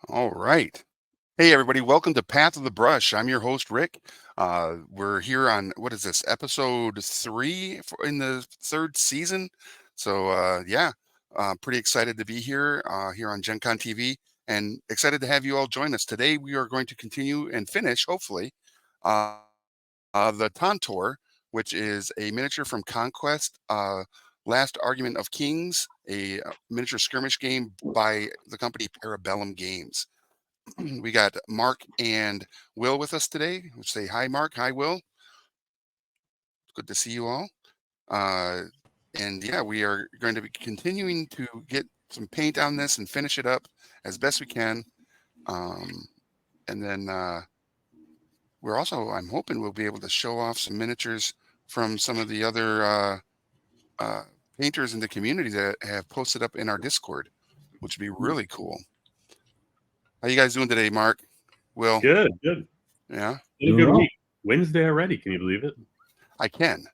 All right. Hey, everybody. Welcome to Path of the Brush. I'm your host, Rick. We're here on, what is this, episode 3 in the 3rd season. So, pretty excited to be here on Gen Con TV, and excited to have you all join us. Today, we are going to continue and finish, hopefully, uh, the Tantor, which is a miniature from Conquest, Last Argument of Kings, a miniature skirmish game by the company Parabellum Games. We got Mark and Will with us today. We'll say hi, Mark. Hi, Will. Good to see you all. Uh, and yeah, we are going to be continuing to get some paint on this and finish it up as best we can. And then we're also, I'm hoping we'll be able to show off some miniatures from some of the other painters in the community that have posted up in our Discord, which would be really cool. How you guys doing today, Mark? Will? Good. Yeah. Been a good week. Wednesday already. Can you believe it? I can.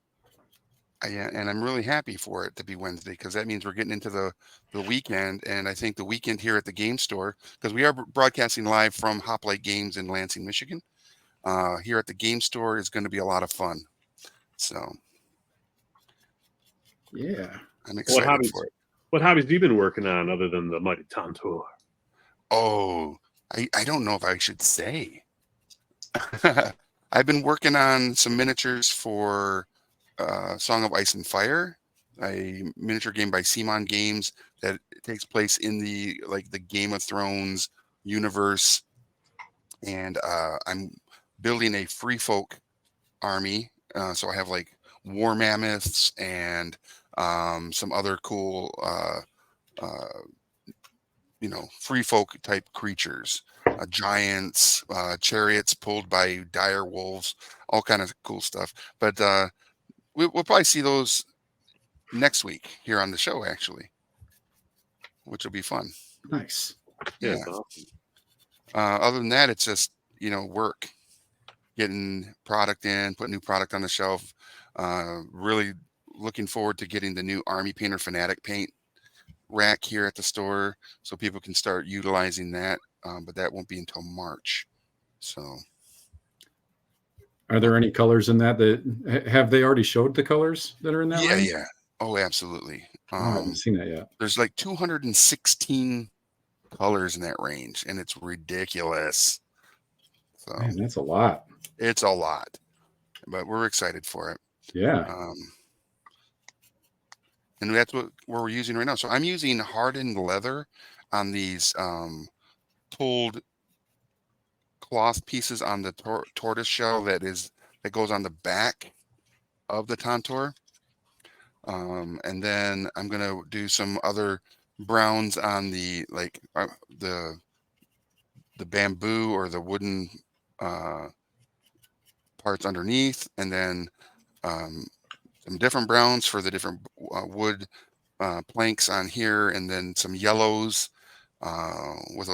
And I'm really happy for it to be Wednesday, because that means we're getting into the weekend. And I think the weekend here at the game store, because we are broadcasting live from Hoplite Games in Lansing, Michigan, here at the game store is going to be a lot of fun. So, yeah, I'm excited for it. What hobbies have you been working on other than the mighty Tantor? Oh, I don't know if I should say. I've been working on some miniatures for Song of Ice and Fire, a miniature game by Simon Games that takes place in the Game of Thrones universe. And I'm building a free folk army. So I have like war mammoths and some other cool free folk type creatures, giants, chariots pulled by dire wolves, all kind of cool stuff. But we'll probably see those next week here on the show, actually, which will be fun. Nice. Yeah. Awesome. Other than that, it's just, work, getting product in, putting new product on the shelf. Really looking forward to getting the new Army Painter Fanatic paint rack here at the store, so people can start utilizing that. But that won't be until March. So, are there any colors in that have they already showed the colors that are in that? Yeah. Oh, absolutely. I haven't seen that yet. There's like 216 colors in that range, and it's ridiculous. So, man, that's a lot. It's a lot, but we're excited for it. Yeah. And that's what we're using right now. So I'm using hardened leather on these pulled cloth pieces on the tortoise shell that goes on the back of the Tantor. And then I'm going to do some other browns on the bamboo or the wooden parts underneath, and then some different browns for the different wood planks on here, and then some yellows with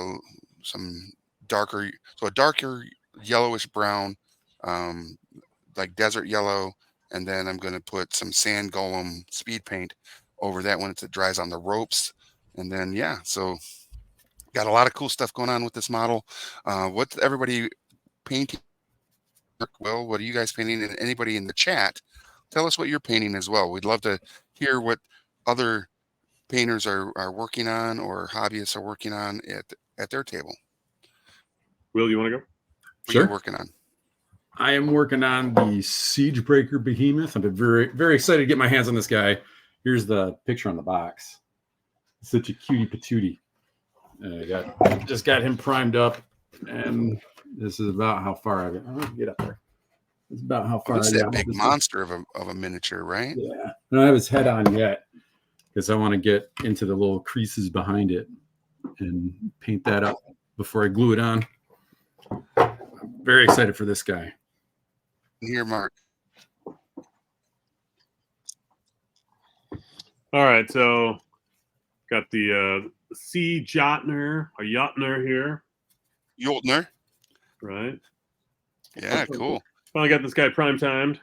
some darker, so a darker yellowish brown, like desert yellow, and then I'm going to put some sand golem speed paint over that when it dries on the ropes. And then so got a lot of cool stuff going on with this model. What's everybody painting? Well, what are you guys painting? And anybody in the chat, tell us what you're painting as well. We'd love to hear what other painters are working on, or hobbyists are working on at their table. Will, you want to go? What are you working on? I am working on the Siegebreaker Behemoth. I've been very, very excited to get my hands on this guy. Here's the picture on the box. Such a cutie patootie. Just got him primed up, and this is about how far I get up there. It's about how far. It's that big monster of a miniature, right? Yeah. I don't have his head on yet, because I want to get into the little creases behind it and paint that up before I glue it on. I'm very excited for this guy. Here, Mark. All right, so got the Sea Jotner, or Jotner here. Jotner. Right. Yeah, cool. Finally got this guy prime timed.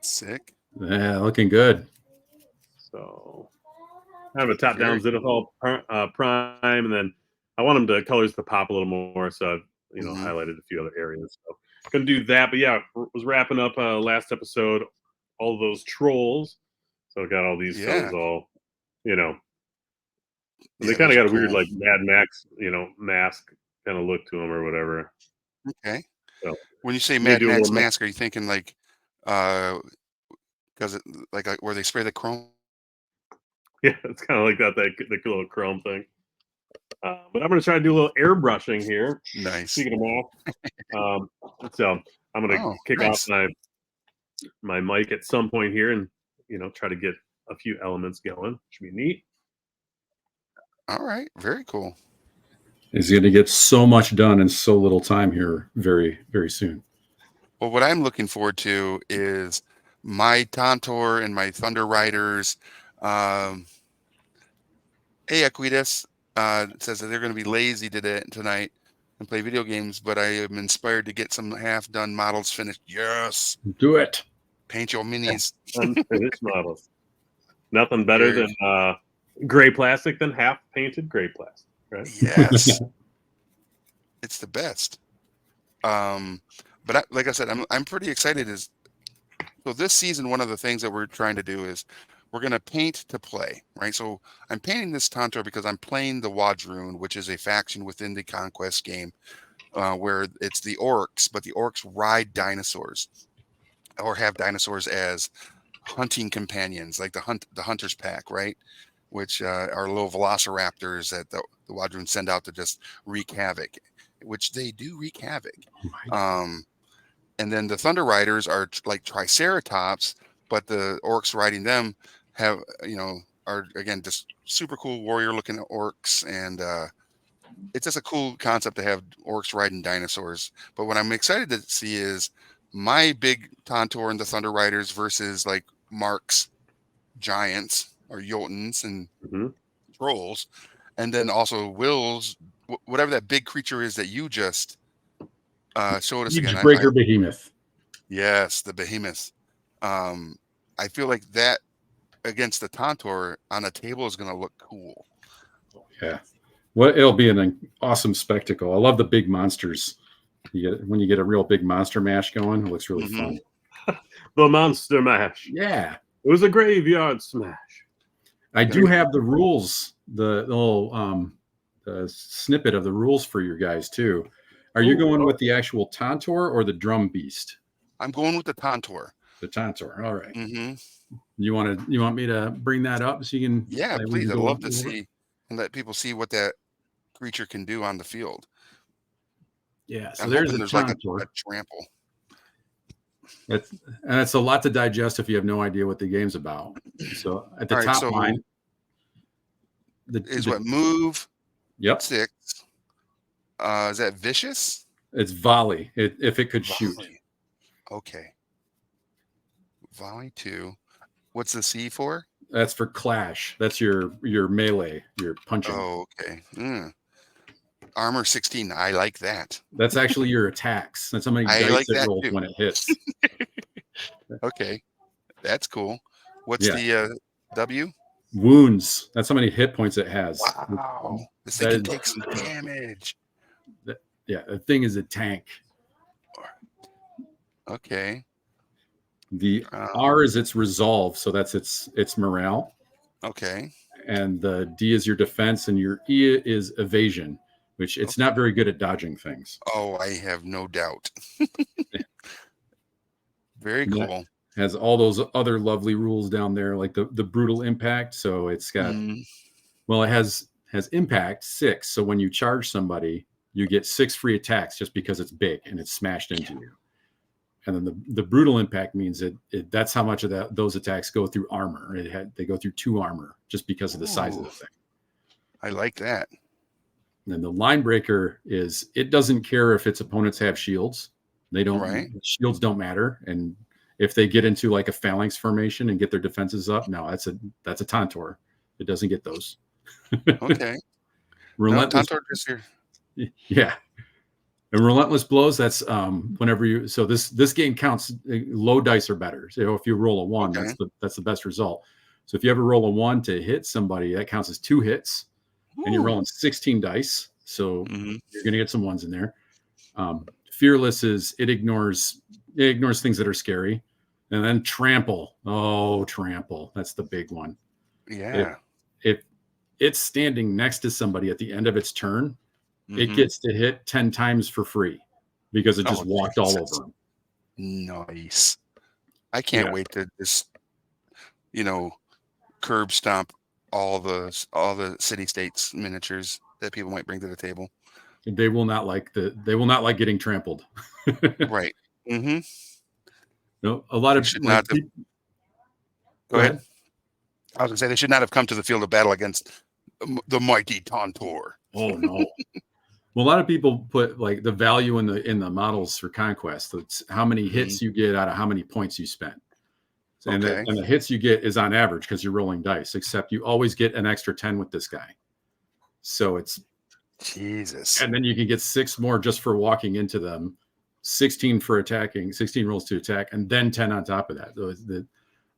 Sick. Yeah, looking good. So I have a top-down zenithal prime, and then I want them to colors to pop a little more, so I've highlighted a few other areas. So gonna do that, but yeah, was wrapping up last episode, all those trolls. So I got all these Yeah. fellas all, and they Yeah, kind those of are got a weird cool. like Mad Max, mask kind of look to them or whatever. Okay. So When you say may Mad do a Max little mask, are you thinking like, does it like where they spray the chrome? yeah, it's kind of like that the little chrome thing. But I'm gonna try to do a little airbrushing here. Nice. Speaking of math, so I'm gonna Oh, kick off nice. my mic at some point here, and try to get a few elements going. Should be neat. All right. Very cool. He's going to get so much done in so little time here very, very soon. Well, what I'm looking forward to is my Tantor and my Thunder Riders. Hey, Aquitas says that they're going to be lazy tonight and play video games, but I am inspired to get some half-done models finished. Yes. Do it. Paint your minis. Unfinished models. Nothing better than gray plastic than half painted gray plastic, right? Yes. It's the best. But like I said, I'm pretty excited. So this season, one of the things that we're trying to do is we're going to paint to play, right? So I'm painting this Tantor because I'm playing the Wadroon, which is a faction within the Conquest game, where it's the orcs, but the orcs ride dinosaurs or have dinosaurs as hunting companions, like the hunter's pack, right? Which are little velociraptors that the Wadroon send out to just wreak havoc, which they do wreak havoc. And then the Thunder Riders are like Triceratops, but the orcs riding them have, are again just super cool warrior looking orcs. And it's just a cool concept to have orcs riding dinosaurs. But what I'm excited to see is my big Tantor and the Thunder Riders versus like Mark's giants or Jotuns and trolls. And then also Will's, whatever that big creature is that you just showed us again. Breaker behemoth. Yes, the behemoth. I feel like that against the Tantor on a table is going to look cool. Yeah. Well, it'll be an awesome spectacle. I love the big monsters. When you get a real big monster mash going, it looks really fun. The monster mash. Yeah. It was a graveyard smash. I do have the rules, the little snippet of the rules for your guys too. Are you going with the actual Tantor or the drum beast? I'm going with the Tantor. The Tantor. All right. Mm-hmm. You want me to bring that up so you can? Yeah, please. I'd love to see and let people see what that creature can do on the field. Yeah. So I'm there's like a trample. It's a lot to digest if you have no idea what the game's about. So at the top line, what move? Yep. 6. Is that vicious? It's volley. If it could shoot. Okay. Volley 2. What's the C for? That's for clash. That's your melee, your punching. Oh, okay. Armor 16. I like that. That's actually your attacks. That's how many dice it rolls when it hits. Okay. That's cool. What's the W? Wounds. That's how many hit points it has. Wow. This thing can take some damage. The thing is a tank. Okay. The R is its resolve, so that's its morale. Okay. And the D is your defense, and your E is evasion, which it's not very good at dodging things. Oh, I have no doubt. Very cool. Has all those other lovely rules down there, like the brutal impact. So it's got it has impact 6. So when you charge somebody, you get 6 free attacks just because it's big and it's smashed into you. And then the brutal impact means that's how much of those attacks go through armor. They go through 2 armor just because of the size of the thing. I like that. And then the line breaker is it doesn't care if its opponents have shields. They don't. Right. Shields don't matter. And if they get into like a phalanx formation and get their defenses up, no, that's a Tantor. It doesn't get those. Okay. Relentless. Tantor is here. Yeah. And relentless blows, that's whenever you, so this game counts low dice or better. So if you roll a 1, that's the best result. So if you ever roll a 1 to hit somebody, that counts as 2 hits, and you're Ooh. rolling 16 dice. So Mhm. you're going to get some ones in there. Fearless is it ignores things that are scary. And then trample. Oh, trample. That's the big one. Yeah. If it's standing next to somebody at the end of its turn, it Mhm. gets to hit 10 times for free because it just Oh, walked all Jesus. over them. Nice. I can't Yeah. wait to just, you know, curb stomp all the city states miniatures that people might bring to the table. They will not like getting trampled. Right. Mm-hmm. No, a lot They of should like not have. Go go ahead. ahead. I was gonna say they should not have come to the field of battle against the mighty Tontor. Oh no. Well, a lot of people put like the value in the models for Conquest. It's how many Mhm. hits you get out of how many points you spent. And Okay. the hits you get is on average because you're rolling dice, except you always get an extra 10 with this guy. So it's Jesus. and then you can get 6 more just for walking into them, 16 for attacking, 16 rolls to attack, and then 10 on top of that. So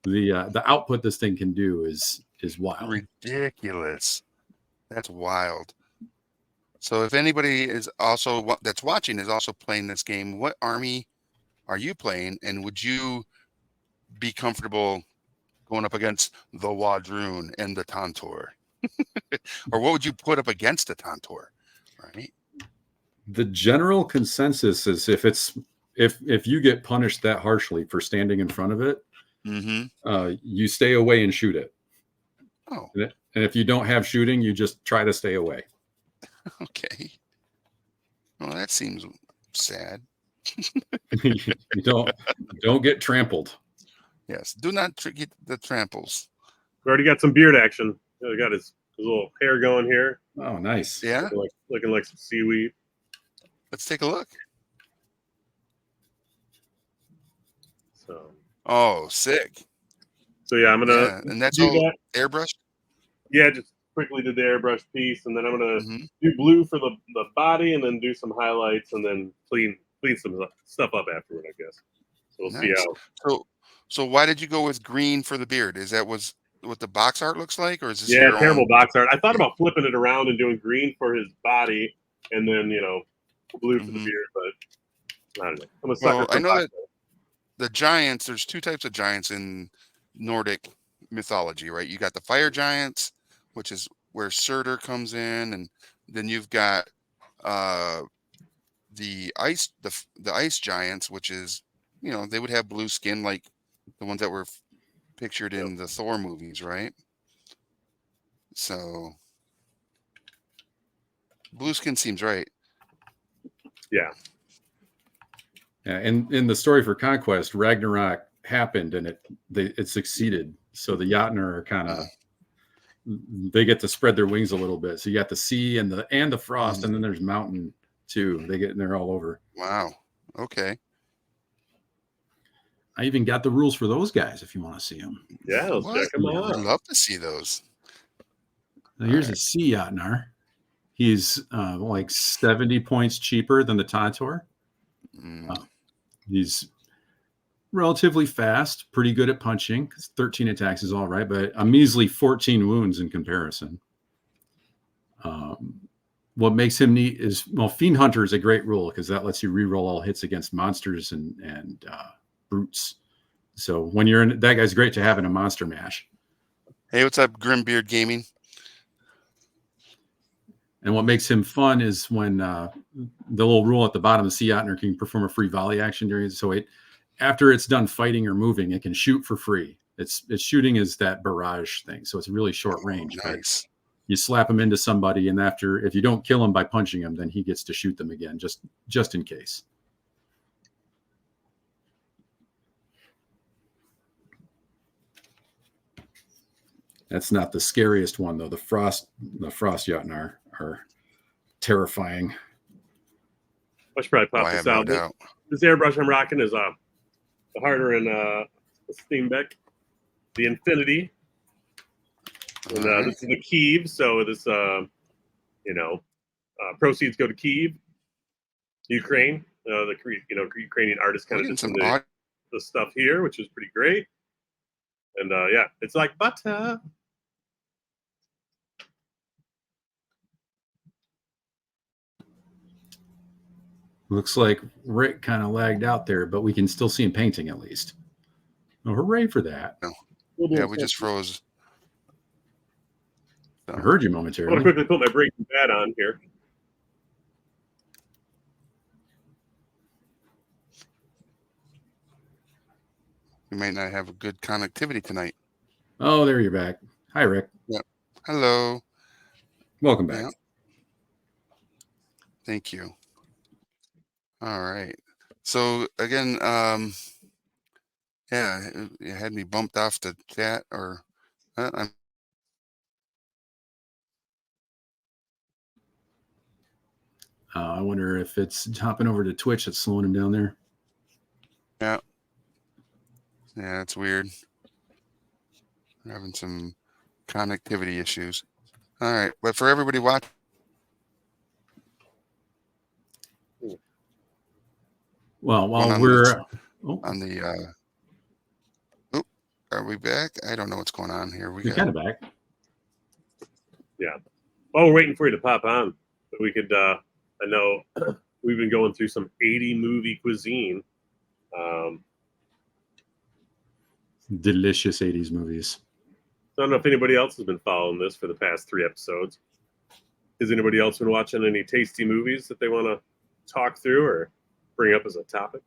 the output this thing can do is wild. Ridiculous. That's wild. So if anybody is also that's watching is also playing this game, what army are you playing, and would you be comfortable going up against the Wadroon and the Tontor? Or what would you put up against the Tontor? Right? The general consensus is if you get punished that harshly for standing in front of it, Mm-hmm. you stay away and shoot it. Oh, And if you don't have shooting, you just try to stay away. okay. Well, that seems sad. You don't get trampled. Yes. Do not get the tramples. We already got some beard action. We got his little hair going here. Oh, nice. Yeah. Looking like some seaweed. Let's take a look. So Oh, sick. yeah, I'm gonna Yeah, and that's do all that. airbrushed. Yeah, just quickly did the airbrush piece, and then I'm gonna Mm-hmm. do blue for the body, and then do some highlights, and then clean some stuff up afterward, I guess. So we'll see Nice. how. So why did you go with green for the beard? Is that was what the box art looks like, or is this Yeah, your terrible own? box art. I thought about flipping it around and doing green for his body, and then blue for the Mm-hmm. beard. But I don't know. I'm a sucker Well, I for know box that the giants. There's two types of giants in Nordic mythology, right? You got the fire giants, which is where Surtur comes in, and then you've got uh, the ice giants, which is they would have blue skin like the ones that were pictured art. in the Thor movies, right? So blue skin seems right. Yeah. Yeah, and in the story for Conquest, Ragnarok happened and it succeeded. So the Jotnar are kind of they get to spread their wings a little bit. So you got the sea and the frost, Mhm. and then there's mountain too. They're all over. Wow. Okay. I even got the rules for those guys if you want to see them. Yeah, let's What? check them I would out. love to see those. Now, All here's right. a sea Jotnar. He's like 70 points cheaper than the Tontor. Mm, He's relatively fast, pretty good at punching. 13 attacks is all right, but a measly 14 wounds in comparison. What makes him neat is Fiend Hunter is a great rule because that lets you reroll all hits against monsters and brutes. So when you're in, that guy's great to have in a monster mash. Hey, what's up, Grimbeard Gaming? And what makes him fun is when the little rule at the bottom, the Sea Jotnar can perform a free volley action during. So after it's done fighting or moving, it can shoot for free. Its shooting is that barrage thing, so it's really short Oh, range. But nice. you slap him into somebody, and if you don't kill him by punching him, then he gets to shoot them again, just in case. That's not the scariest one though. The frost Jotnar are terrifying. I should probably Oh, pop I this have no out. doubt. This airbrush I'm rocking is the Harder and Steenbeck, the Infinity, and All right. this is the Kiev. So this proceeds go to Kiev, Ukraine. The Ukrainian artist kind We're of getting did some some of the stuff here, which is pretty great. And yeah, it's like butter. Looks like Rick kind of lagged out there, but we can still see him painting at least. Oh, hooray for that. No. Yeah, we just froze. I heard you I want momentarily. to quickly put my Breaking Bad on here. We might not have a good connectivity tonight. Oh, there you're back. Hi, Rick. Yep. Hello. Welcome back. Yeah. Thank you. All right. So again, yeah, it had me bumped off the chat, or I'm I wonder if it's hopping over to Twitch that's slowing him down there. yeah, it's weird. We're having some connectivity issues. All right, but for everybody watching, Well, while on we're on the are we back? I don't know what's going on here. you're kind of back. Yeah. While we're waiting for you to pop on, but we could. I know we've been going through some 80 movie cuisine. Delicious 80s movies. I don't know if anybody else has been following this for the past 3 episodes. Has anybody else been watching any tasty movies that they want to talk through or bring up as a topic?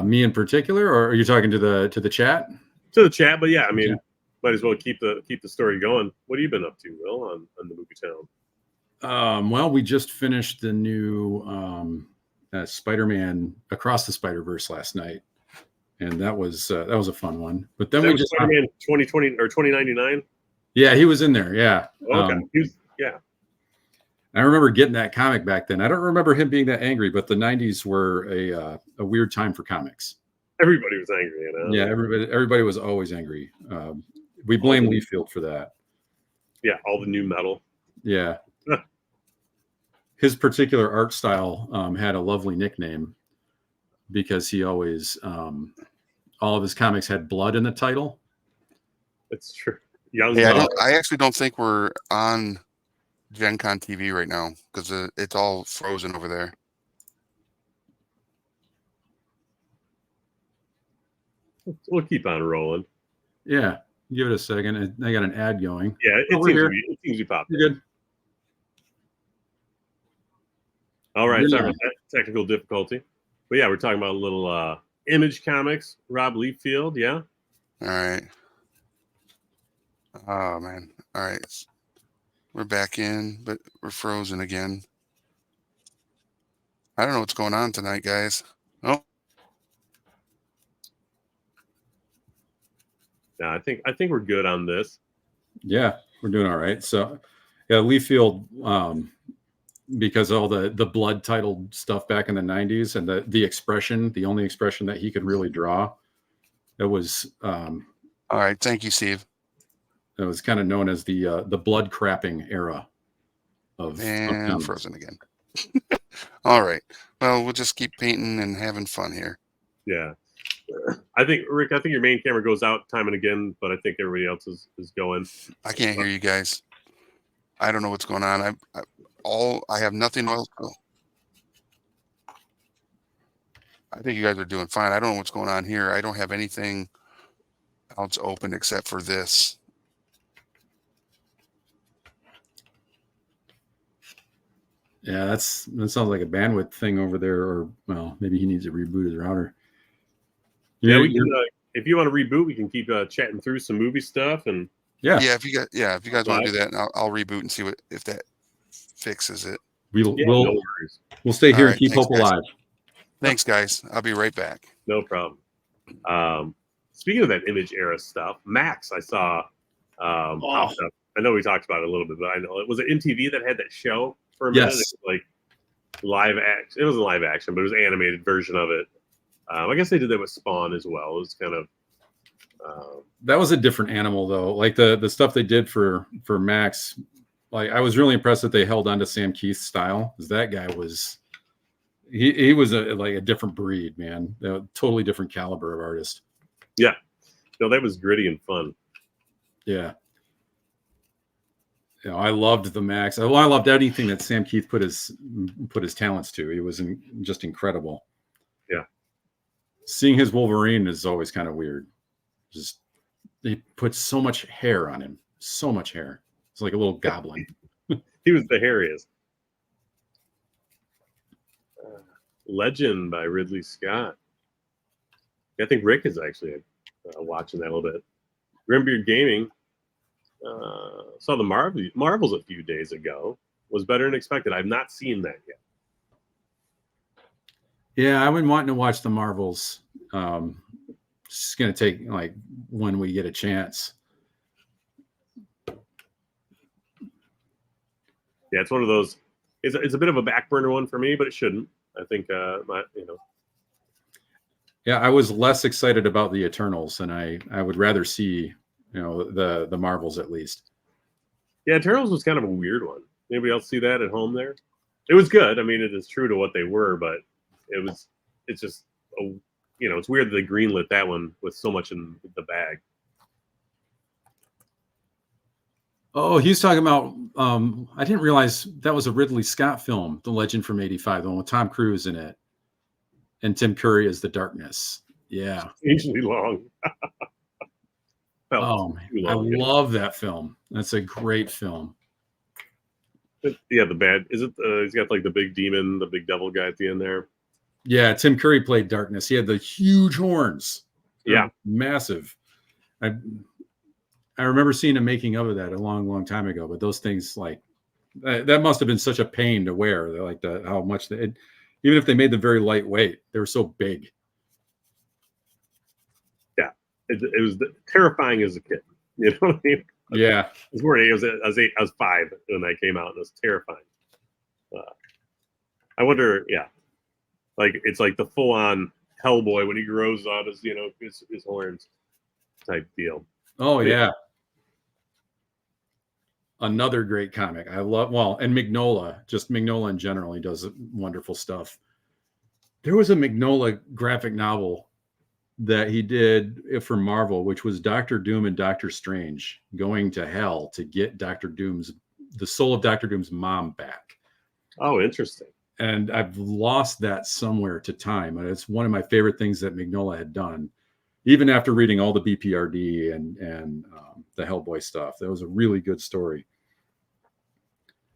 Me in particular, or are you talking to the chat? To the chat, but yeah, I mean, might as well keep the story going. What have you been up to, Will, on the Movie Town? Well, we just finished the new Spider-Man Across the Spider-Verse last night, and that was a fun one. But then we just Spider-Man 2020 or 2099. Yeah, he was in there. Yeah. Okay. Yeah. I remember getting that comic back then. I don't remember him being that angry, but the 90s were a weird time for comics. Everybody was angry, you know. Yeah, everybody was always angry. We blame Liefeld for that. Yeah, all the new metal. Yeah. His particular art style had a lovely nickname because he always all of his comics had blood in the title. It's true. Young. Hey, I actually don't think we're on Gen Con TV right now because it's all frozen over there. We'll keep on rolling. Yeah, give it a second. I got an ad going. Yeah, it seems to be popping. You're good. All right, sorry about that technical difficulty. But yeah, we're talking about a little Image Comics, Rob Liefeld, yeah? All right. Oh, man. All right. We're back in, but we're frozen again. I don't know what's going on tonight, guys. Oh. Yeah, I think we're good on this. Yeah, we're doing all right. So, yeah, Liefeld, because all the blood titled stuff back in the 90s and the expression, the only expression that he could really draw, it was all right. Thank you, Steve. It was kind of known as the blood crapping era of frozen again. All right. Well, we'll just keep painting and having fun here. Yeah. I think, Rick, your main camera goes out time and again, but I think everybody else is going. I can't hear you guys. I don't know what's going on. I have nothing else. I think you guys are doing fine. I don't know what's going on here. I don't have anything else open except for this. Yeah, that sounds like a bandwidth thing over there, or well, maybe he needs to reboot his router. Yeah, we can. If you want to reboot, we can keep chatting through some movie stuff and. Yeah. If you guys want to do that, I'll reboot and see if that fixes it. We'll stay here and keep hope alive. Thanks, guys. I'll be right back. No problem. Speaking of that Image era stuff, Max, I saw. Popped up. I know we talked about it a little bit, but I know it was MTV that had that show for a minute. It was like live action. It was a live action, but it was an animated version of it. I guess they did that with Spawn as well. It was kind of. That was a different animal, though. Like the stuff they did for Max, like I was really impressed that they held on to Sam Keith's style, because that guy was he was like a different breed, man. A totally different caliber of artist. Yeah. No, that was gritty and fun. Yeah. I loved the Max. I loved anything that Sam Keith put his talents to. He was just incredible. Yeah. Seeing his Wolverine is always kind of weird. Just he puts so much hair on him. So much hair. It's like a little goblin. He was the hairiest. Legend by Ridley Scott. I think Rick is actually watching that a little bit. Grimbeard Gaming saw the Marvels a few days ago. Was better than expected. I've not seen that yet. Yeah, I've been wanting to watch the Marvels. It's going to take like when we get a chance. Yeah, it's one of those. It's a bit of a back burner one for me, but it shouldn't. I think Yeah, I was less excited about the Eternals, and I would rather see the Marvels at least. Yeah, Eternals was kind of a weird one. Anybody else see that at home there? It was good. I mean, it is true to what they were, but it's just it's weird that they greenlit that one with so much in the bag. Oh, he's talking about. I didn't realize that was a Ridley Scott film, The Legend from '85, the one with Tom Cruise in it, and Tim Curry as the Darkness. Yeah. Strangely long. Oh, man. I love that film. That's a great film. Yeah, the bad is it? He's got like the big demon, the big devil guy at the end there. Yeah, Tim Curry played Darkness. He had the huge horns. Yeah, massive. I remember seeing a making of that a long, long time ago. But those things, like that must have been such a pain to wear. They're like how much even if they made them very lightweight, they were so big. Yeah, it was terrifying as a kid. You know what I mean? Yeah, I was worried. I was 5 when that came out, and it was terrifying. I wonder, yeah, like it's like the full-on Hellboy when he grows out his horns type deal. Oh yeah. Another great comic. I love and Mignola in general, he does wonderful stuff. There was a Mignola graphic novel that he did for Marvel, which was Doctor Doom and Doctor Strange going to hell to get the soul of Doctor Doom's mom back. Oh, interesting. And I've lost that somewhere to time. And it's one of my favorite things that Mignola had done, even after reading all the BPRD and the Hellboy stuff. That was a really good story.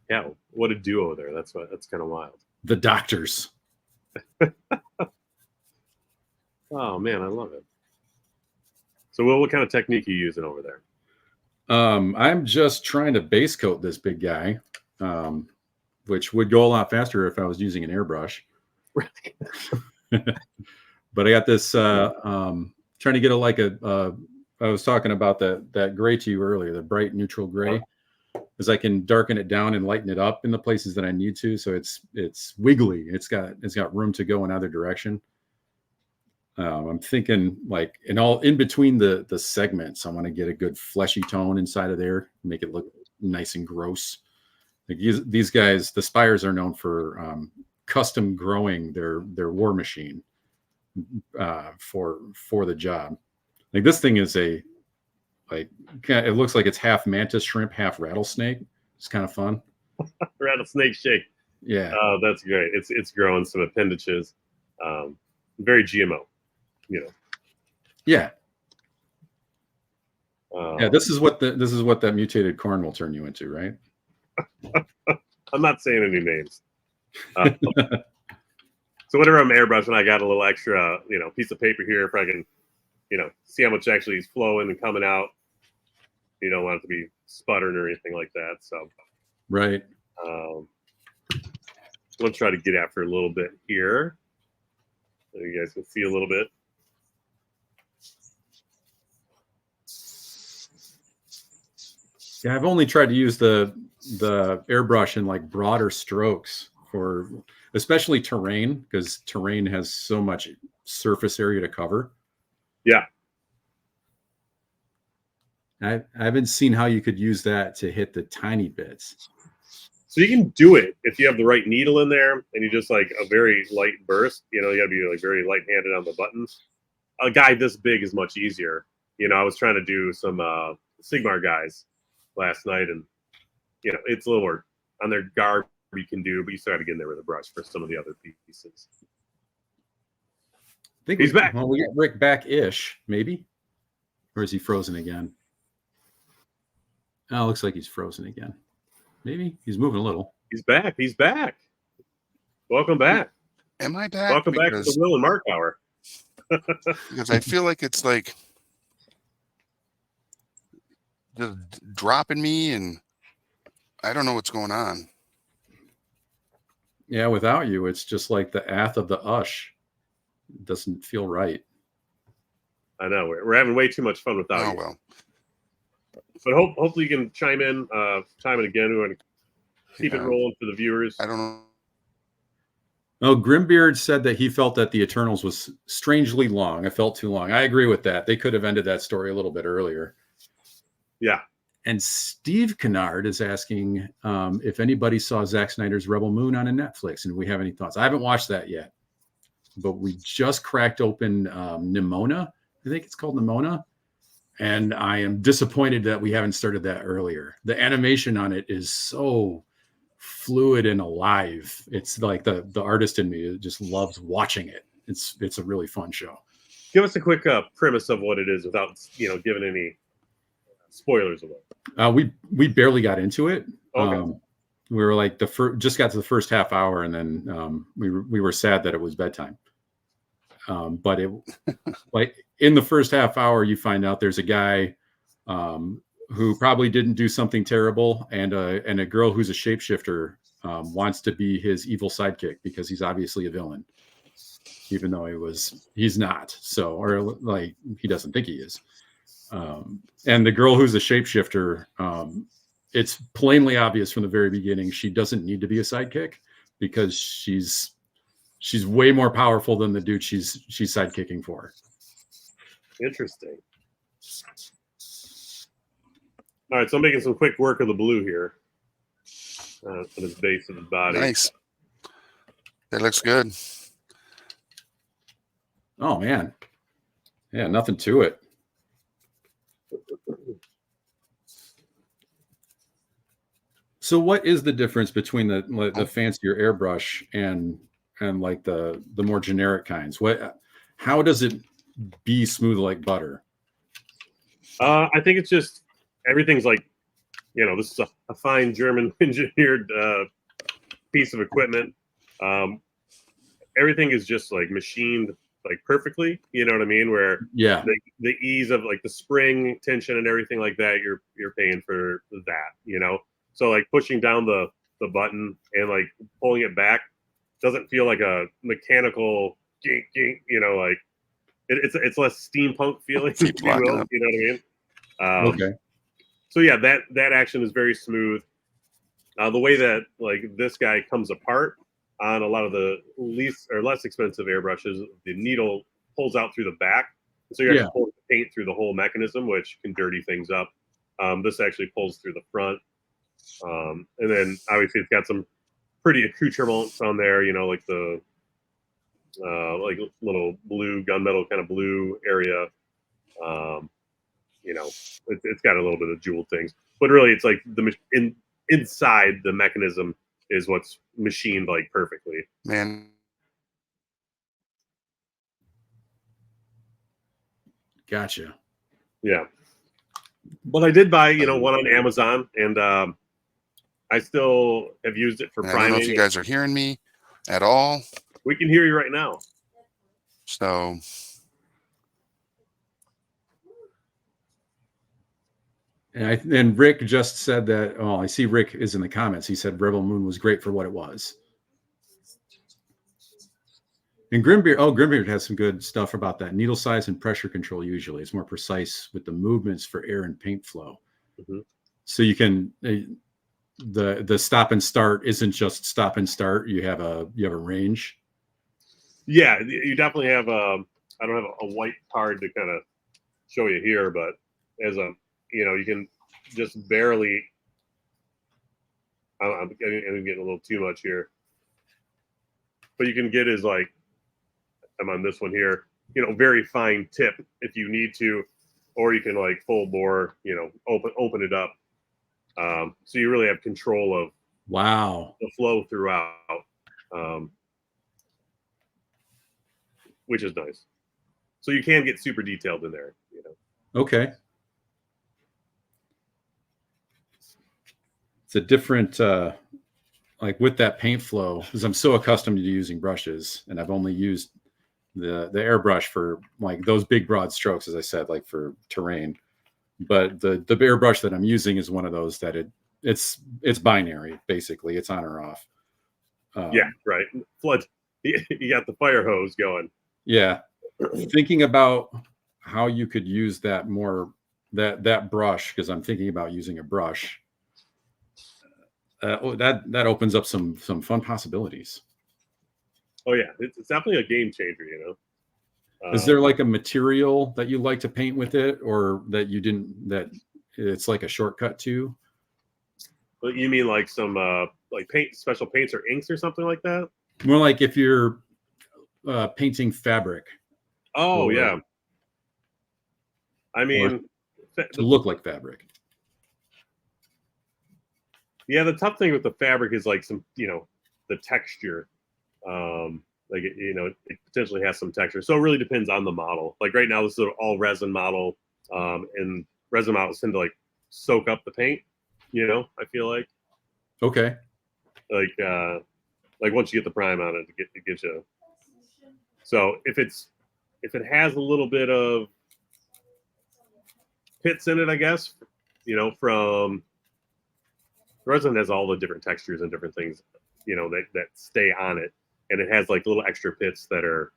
Yeah, what a duo there. That's kind of wild. The Doctors. Oh man, I love it. So, what kind of technique are you using over there? I'm just trying to base coat this big guy, which would go a lot faster if I was using an airbrush. But I got this trying to get I was talking about that gray to you earlier, the bright neutral gray, because I can darken it down and lighten it up in the places that I need to. So it's wiggly. It's got room to go in either direction. I'm thinking like in between the segments, I want to get a good fleshy tone inside of there, make it look nice and gross. Like these guys, the Spires are known for custom growing their war machine for the job. Like this thing is it looks like it's half mantis shrimp, half rattlesnake. It's kind of fun. Rattlesnake shake. Yeah. Oh, that's great. It's growing some appendages. Very GMO. Yeah. Yeah. This is what that mutated corn will turn you into, right? I'm not saying any names. So whenever I'm airbrushing, I got a little extra, piece of paper here if I can, see how much actually is flowing and coming out. You don't want it to be sputtering or anything like that. So, right. Let's try to get after a little bit here. So you guys can see a little bit. Yeah, I've only tried to use the airbrush in like broader strokes for especially terrain, because terrain has so much surface area to cover. Yeah. I haven't seen how you could use that to hit the tiny bits. So you can do it if you have the right needle in there and you just like a very light burst. You know, you got to be like very light-handed on the buttons. A guy this big is much easier. You know, I was trying to do some Sigmar guys last night, and you know, it's a little more on their guard you can do, but you still got to get in there with a brush for some of the other pieces. I think He's back. Well, we got Rick back-ish, maybe, or is he frozen again? Oh, looks like he's frozen again. Maybe he's moving a little. He's back. He's back. Welcome back. Am I back? Welcome back to the Will and Mark Hour. Because I feel like it's like just dropping me, and I don't know what's going on. Yeah, without you, it's just like the Ath of the Ush. It doesn't feel right. I know we're having way too much fun without you. Well. But hopefully you can chime in again. We want to keep it rolling for the viewers. I don't know. Oh, Grimbeard said that he felt that the Eternals was strangely long. It felt too long. I agree with that. They could have ended that story a little bit earlier. Yeah. And Steve Kennard is asking if anybody saw Zack Snyder's Rebel Moon on a Netflix, and do we have any thoughts? I haven't watched that yet, but we just cracked open Nimona. I think it's called Nimona. And I am disappointed that we haven't started that earlier. The animation on it is so fluid and alive. It's like the artist in me just loves watching it. It's a really fun show. Give us a quick premise of what it is without giving any spoilers away. We barely got into it. Okay. We were like just got to the first half hour, and then we were sad that it was bedtime. But it like in the first half hour, you find out there's a guy who probably didn't do something terrible, and a girl who's a shapeshifter wants to be his evil sidekick because he's obviously a villain, even though he's not. So, or like he doesn't think he is. And the girl who's a shapeshifter, it's plainly obvious from the very beginning she doesn't need to be a sidekick because she's way more powerful than the dude she's sidekicking for. Interesting. All right, so I'm making some quick work of the blue here on his base of his body. Nice. That looks good. Oh man, yeah, nothing to it. So, what is the difference between the fancier airbrush and like the more generic kinds? How does it be smooth like butter? I think it's just everything's like, this is a fine German engineered piece of equipment. Everything is just like machined like perfectly. You know what I mean? Where the ease of like the spring tension and everything like that, you're paying for that. So like pushing down the button and like pulling it back doesn't feel like a mechanical, like it's less steampunk feeling, if you will. You know what I mean? Okay. So yeah, that action is very smooth. The way that like this guy comes apart on a lot of the least or less expensive airbrushes, the needle pulls out through the back, so you're actually pulling the paint through the whole mechanism, which can dirty things up. This actually pulls through the front, and then obviously it's got some pretty accoutrements on there. Like the like little blue gunmetal kind of blue area. It's got a little bit of jeweled things, but really it's like inside the mechanism is what's machined like perfectly. Man. Gotcha. Yeah. But I did buy, one on Amazon, and I still have used it for priming. I don't know if you guys are hearing me at all. We can hear you right now. So and Rick just said that. Oh, I see Rick is in the comments. He said Rebel Moon was great for what it was. And Grimbeard has some good stuff about that. Needle size and pressure control usually. It's more precise with the movements for air and paint flow. Mm-hmm. So you can the stop and start isn't just stop and start. You have a range. Yeah, you definitely have I don't have a white card to kind of show you here, but as you can just barely I'm getting a little too much here. But you can get is like, I'm on this one here, very fine tip if you need to, or you can like full bore, open it up. So you really have control of the flow throughout, which is nice. So you can get super detailed in there, Okay. It's a different, like with that paint flow, because I'm so accustomed to using brushes, and I've only used the airbrush for like those big broad strokes, as I said, like for terrain. But the airbrush that I'm using is one of those that it's binary, basically. It's on or off. Yeah, right. Flood. You got the fire hose going. Yeah. Thinking about how you could use that more, that brush, because I'm thinking about using a brush. That opens up some fun possibilities. Oh yeah, it's definitely a game changer. Is there like a material that you like to paint with it, or that you didn't, that it's like a shortcut to? But you mean like some like special paints or inks or something like that? More like if you're painting fabric. Oh yeah. I mean, to look like fabric. Yeah, the tough thing with the fabric is like some, the texture. Like it potentially has some texture. So it really depends on the model. Like right now, this is an all resin model, and resin models tend to like soak up the paint. I feel like. Okay. Like once you get the prime on it, it gives you. So if it has a little bit of pits in it, I guess, from resin has all the different textures and different things, that stay on it, and it has like little extra pits that are,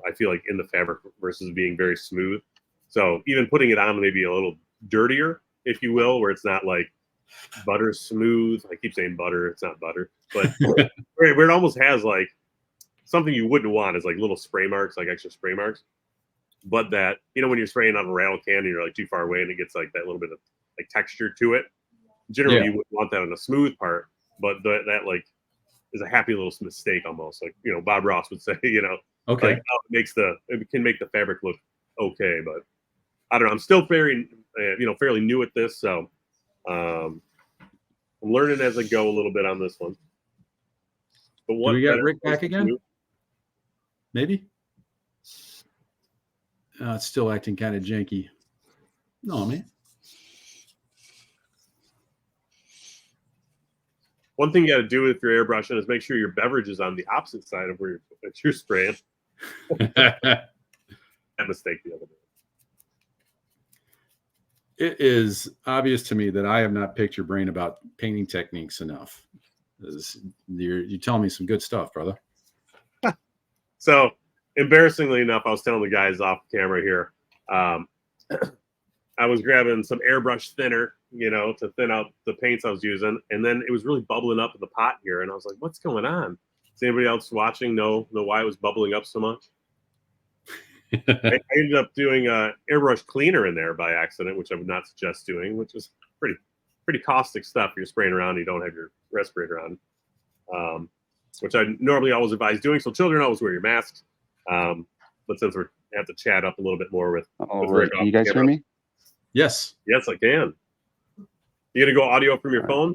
I feel like in the fabric versus being very smooth. So even putting it on maybe a little dirtier, if you will, where it's not like butter smooth. I keep saying butter, it's not butter, but where it almost has like something you wouldn't want is like little spray marks, like extra spray marks. But that, when you're spraying on a rattle can and you're like too far away and it gets like that little bit of like texture to it. Generally, you wouldn't want that on a smooth part, but that like is a happy little mistake almost. Like Bob Ross would say, okay, like it can make the fabric look okay, but I don't know. I'm still very fairly new at this, so I'm learning as I go a little bit on this one. But what do we got Rick back again? Maybe. It's still acting kind of janky. No, man. One thing you got to do with your airbrushing is make sure your beverage is on the opposite side of where you're spraying. That mistake the other day. It is obvious to me that I have not picked your brain about painting techniques enough. You're telling me some good stuff, brother. So, embarrassingly enough, I was telling the guys off camera here, I was grabbing some airbrush thinner, to thin out the paints I was using, and then it was really bubbling up in the pot here, and I was like, "What's going on?" Does anybody else watching know why it was bubbling up so much? I ended up doing airbrush cleaner in there by accident, which I would not suggest doing, which is pretty caustic stuff. You're spraying around, you don't have your respirator on, which I normally always advise doing. So children always wear your masks. But since we have to chat up a little bit more with Rick, can you guys hear me? Yes, I can. You gonna go audio from your phone?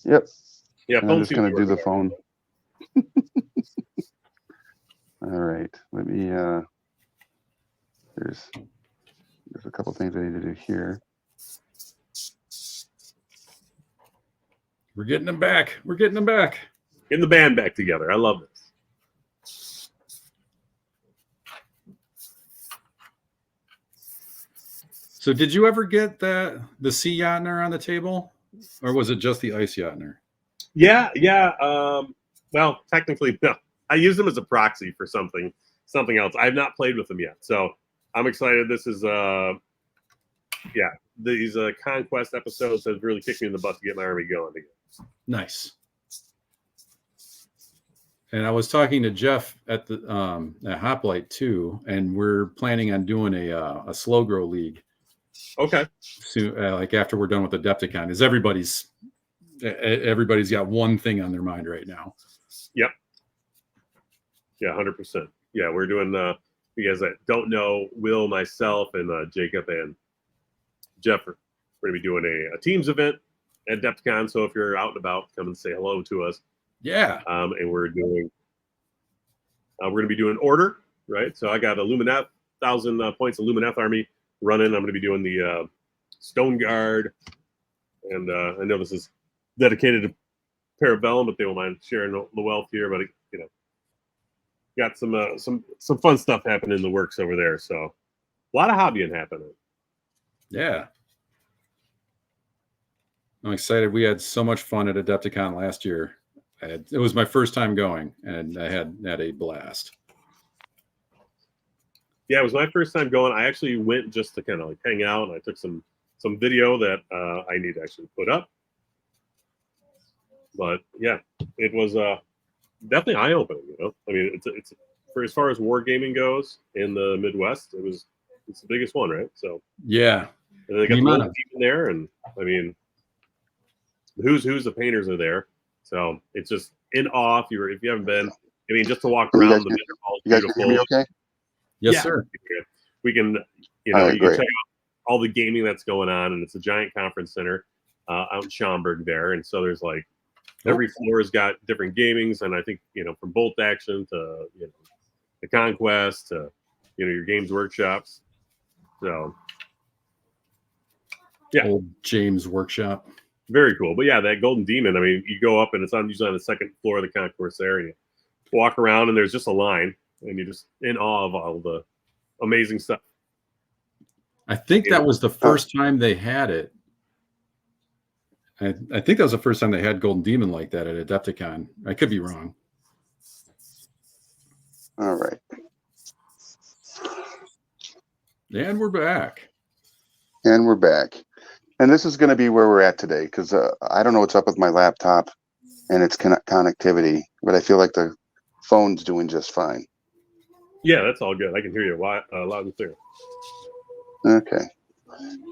Yep. Yeah, I'm just gonna do the phone. All right. Let me. There's a couple things I need to do here. We're getting them back. Getting the band back together. I love this. So did you ever get the sea Yachtner on the table, or was it just the ice Yachtner? Yeah. Well, technically, no. I use them as a proxy for something else. I have not played with them yet, so I'm excited. This is these Conquest episodes have really kicked me in the butt to get my army going again. Nice. And I was talking to Jeff at the at Hoplite too, and we're planning on doing a slow grow league. Okay. Soon, like after we're done with Adepticon, is everybody's everybody's got one thing on their mind right now. Yep. Yeah, 100%. Yeah, we're doing. You guys that don't know, Will, myself, and Jacob and Jeff are going to be doing a Teams event at DepthCon. So if you're out and about, come and say hello to us. Yeah. And we're going to be doing order, right? So I got a 1,000 points of Lumineth army running. I'm going to be doing the Stone Guard, and I know this is dedicated to Parabellum, but they won't mind sharing the wealth here. But got some fun stuff happening in the works over there. So a lot of hobbying happening. Yeah. I'm excited. We had so much fun at Adepticon last year. It was my first time going, and I had a blast. Yeah, it was my first time going. I actually went just to kind of like hang out, and I took some video that I need to actually put up. But yeah, it was definitely eye opening. I mean, it's for as far as wargaming goes in the Midwest, it's the biggest one, right? So yeah, and they got the whole team in there, and I mean, who's the painters are there, so it's just in awe. If you haven't been, I mean, just to walk around the vendor hall is beautiful. You guys hear me okay? Yes, sir. We can, you can check out all the gaming that's going on, and it's a giant conference center out in Schaumburg there, and so there's like. Every floor has got different gamings, and I think from Bolt Action to the Conquest to your Games Workshops. So yeah, old James Workshop. Very cool. But yeah, that Golden Demon. I mean, you go up and it's usually on the second floor of the concourse there, and you walk around and there's just a line, and you're just in awe of all the amazing stuff. I think that was the first time they had it. I think that was the first time they had Golden Demon like that at Adepticon. I could be wrong. All right. And we're back. And we're back. And this is going to be where we're at today, because I don't know what's up with my laptop and its connectivity, but I feel like the phone's doing just fine. Yeah, that's all good. I can hear you loud and clear. Okay.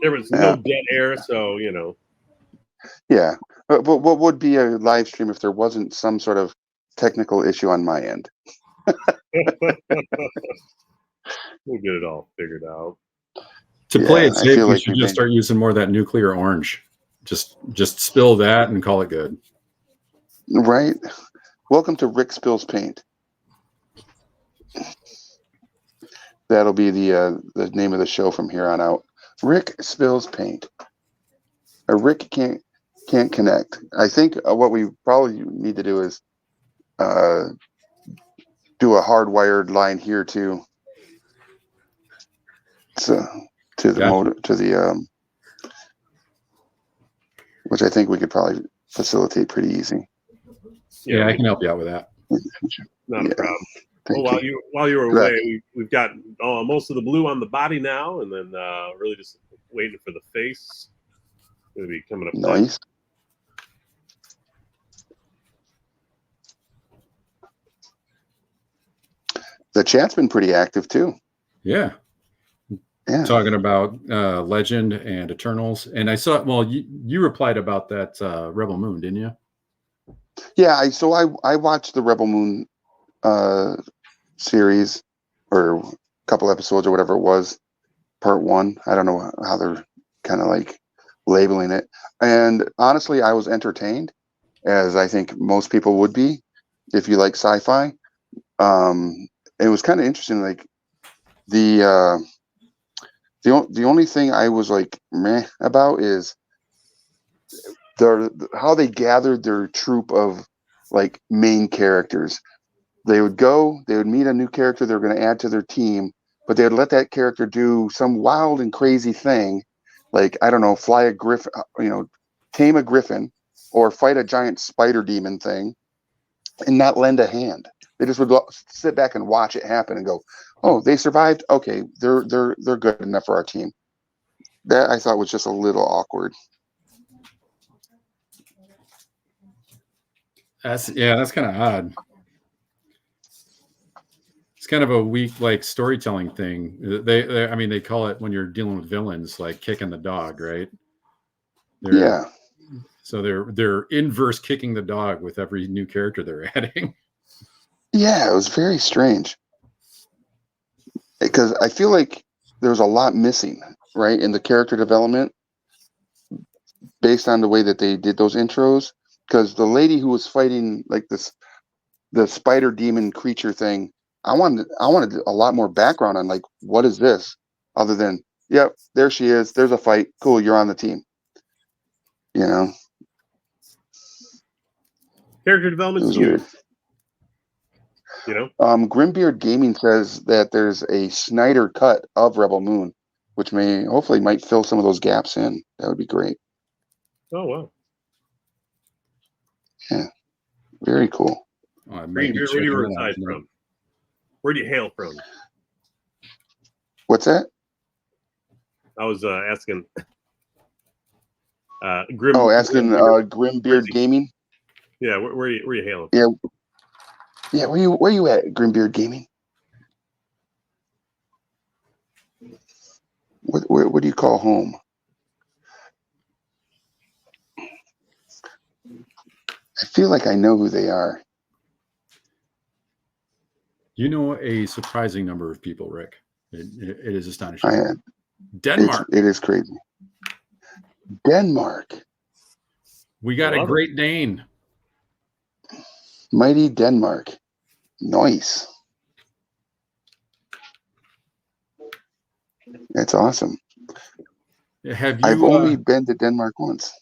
There was no dead air, so Yeah. But what would be a live stream if there wasn't some sort of technical issue on my end? We'll get it all figured out. To play it safe, we should just start using more of that nuclear orange. Just spill that and call it good. Right. Welcome to Rick Spills Paint. That'll be the name of the show from here on out. Rick Spills Paint. Rick can't connect. I think what we probably need to do is do a hardwired line here too. So to the motor, to the which I think we could probably facilitate pretty easy. Yeah, I can help you out with that. Not a problem. Well, while you were away, we've got most of the blue on the body now, and then really just waiting for the face. Going to be coming up. Nice. The chat's been pretty active too. Yeah. Yeah. Talking about Legend and Eternals. And I saw, well, you replied about that Rebel Moon, didn't you? Yeah, I watched the Rebel Moon series, or a couple episodes or whatever it was, part 1. I don't know how they're kind of like labeling it. And honestly, I was entertained, as I think most people would be if you like sci-fi. It was kind of interesting, like the only thing I was like meh about is how they gathered their troop of like main characters. They would meet a new character they were going to add to their team, but they would let that character do some wild and crazy thing, like, I don't know, fly a griffin, tame a griffin, or fight a giant spider demon thing, and not lend a hand. They just would sit back and watch it happen and go, "Oh, they survived. Okay, they're good enough for our team." That I thought was just a little awkward. That's kind of odd. It's kind of a weak like storytelling thing. They call it, when you're dealing with villains, like kicking the dog, right? Yeah. So they're inverse kicking the dog with every new character they're adding. Yeah, it was very strange because I feel like there was a lot missing, right, in the character development based on the way that they did those intros. Because the lady who was fighting like the spider demon creature thing, I wanted a lot more background on like what is this other than yep, there she is, there's a fight, cool, you're on the team. You know, Character it development's was huge. weird. You know, Grimbeard Gaming says that there's a Snyder cut of Rebel Moon, which hopefully might fill some of those gaps in. That would be great. oh wow. Yeah, very cool. Oh, I Where might do be you checking that out reside tonight. from? Where do you hail from? What's that? I was asking. Grim. Oh, asking Grimbeard. Grimbeard Gaming. Yeah, where you hailing? Yeah, yeah. Where you at, Grimbeard Gaming? What do you call home? I feel like I know who they are. You know a surprising number of people, Rick. It is astonishing. Denmark. It is crazy. Denmark. We got a Great Dane. Mighty Denmark. Nice. That's awesome. Have you? I've only been to Denmark once.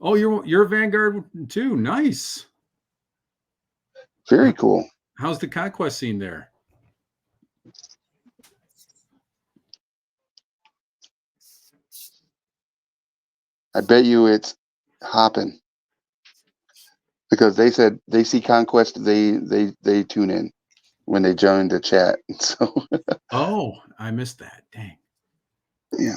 Oh, you're a Vanguard too. Nice. Very cool. How's the Conquest scene there? I bet you it's hopping because they said they see Conquest. They tune in when they join the chat. So Oh, I missed that. Dang. yeah.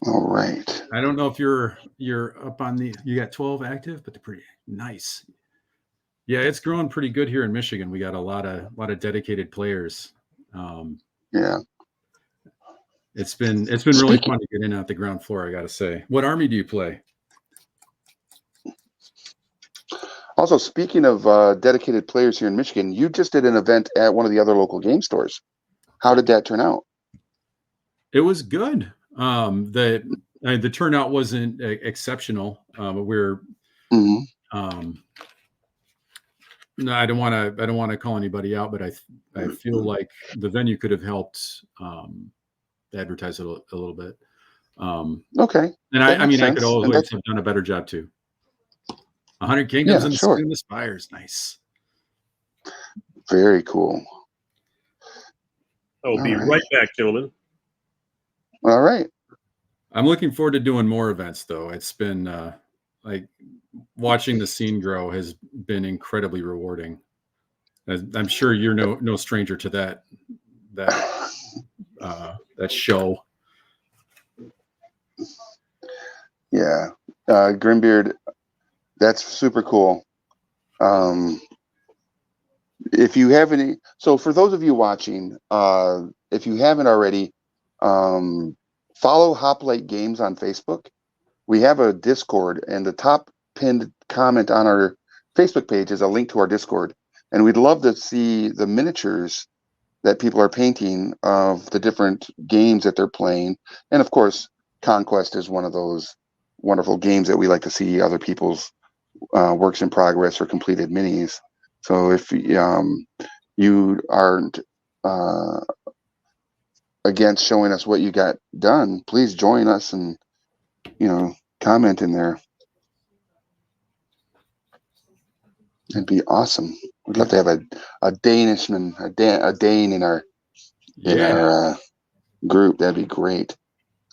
All right. I don't know if you're up on you got 12 active, but they're pretty nice. Yeah, it's growing pretty good here in Michigan. We got a lot of dedicated players. Yeah. It's been really fun to get in at the ground floor, I gotta say. What army do you play? Also, speaking of dedicated players here in Michigan, you just did an event at one of the other local game stores. How did that turn out? It was good. The turnout wasn't exceptional. We're no, I don't want to call anybody out, but I feel like the venue could have helped advertise it a little bit. Okay. And I mean, I could always have done a better job too. 100 Kingdoms and sure. the Spires. Nice. Very cool. I'll be right back, gentlemen. All right. I'm looking forward to doing more events, though. It's been like watching the scene grow has been incredibly rewarding. I'm sure you're no stranger to that show. Yeah, Grimbeard, that's super cool. If you have any, so for those of you watching, if you haven't already, follow Hoplite Games on Facebook. We have a Discord, and the top pinned comment on our Facebook page is a link to our Discord. And we'd love to see the miniatures that people are painting of the different games that they're playing. And of course, Conquest is one of those wonderful games that we like to see other people's works in progress or completed minis. So if you aren't against showing us what you got done, please join us and comment in there. It'd be awesome. We'd love to have a Danishman, a Dane in our group. That'd be great.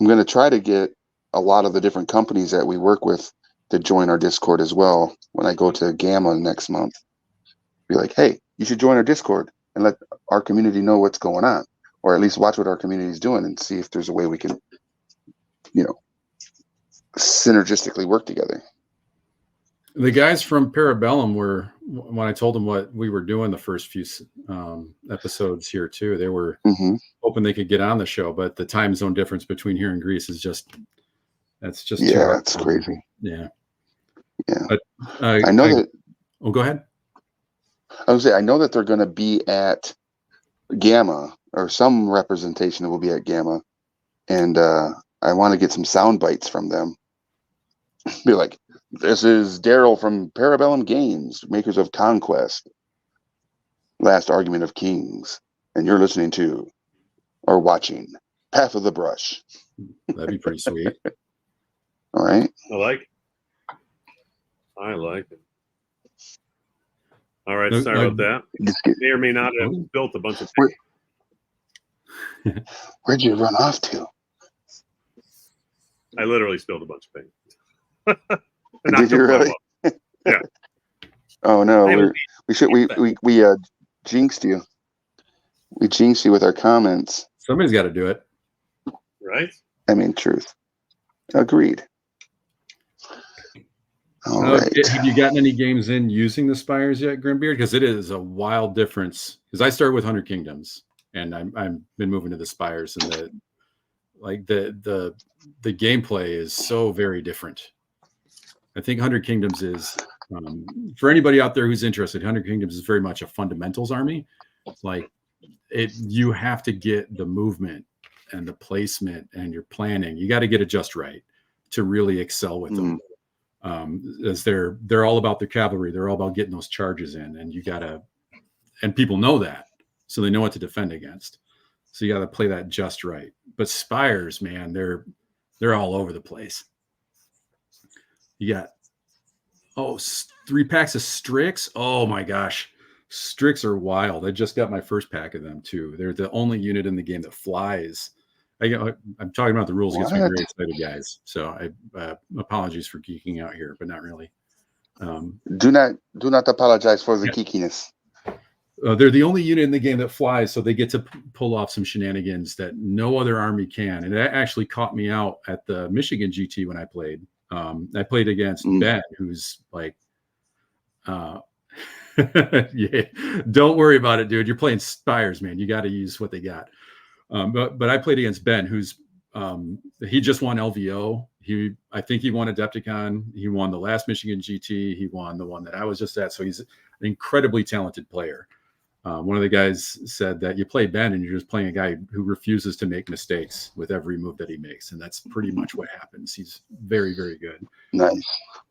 I'm going to try to get a lot of the different companies that we work with to join our Discord as well when I go to Gamma next month. Be like, hey, you should join our Discord and let our community know what's going on, or at least watch what our community is doing and see if there's a way we can, synergistically work together. The guys from Parabellum were when I told them what we were doing the first few episodes here too, they were Hmm. hoping they could get on the show, but the time zone difference between here and Greece is just too Yeah, hard. it's crazy. Yeah. Yeah. But I know that. Oh, go ahead. I was say I know that they're going to be at Gamma, or some representation will be at Gamma, and I want to get some sound bites from them. Be like, this is Daryl from Parabellum Games, makers of Conquest, Last Argument of Kings, and you're listening to or watching Path of the Brush. That'd be pretty sweet. All right. I like it. All right, sorry about that. May or may not have built a bunch of things. Where'd you run off to? I literally spilled a bunch of things. Did you really? Yeah. Oh no, we jinxed you. We jinxed you with our comments. Somebody's got to do it, right? I mean, truth. Agreed. All right. Have you gotten any games in using the spires yet, Grimbeard? Because it is a wild difference. Because I started with 100 Kingdoms, and I've been moving to the spires, and the gameplay is so very different. I think 100 Kingdoms is for anybody out there who's interested. 100 Kingdoms is very much a fundamentals army. Like you have to get the movement and the placement and your planning. You got to get it just right to really excel with them. As they're all about the cavalry. They're all about getting those charges in, and people know that, so they know what to defend against. So you got to play that just right. But spires, man, they're all over the place. You got 3 packs of Strix. Oh my gosh, Strix are wild. I just got my first pack of them too. They're the only unit in the game that flies. I'm talking about the rules gets me very excited, guys. So I apologies for geeking out here, but not really. Do not apologize for the geekiness. They're the only unit in the game that flies, so they get to pull off some shenanigans that no other army can. And that actually caught me out at the Michigan GT when I played. I played against Ben, who's like, yeah, don't worry about it, dude. You're playing spires, man. You got to use what they got. But I played against Ben, who's he just won LVO. I think he won Adepticon. He won the last Michigan GT. He won the one that I was just at. So he's an incredibly talented player. One of the guys said that you play Ben and you're just playing a guy who refuses to make mistakes with every move that he makes. And that's pretty much what happens. He's very, very good. Nice.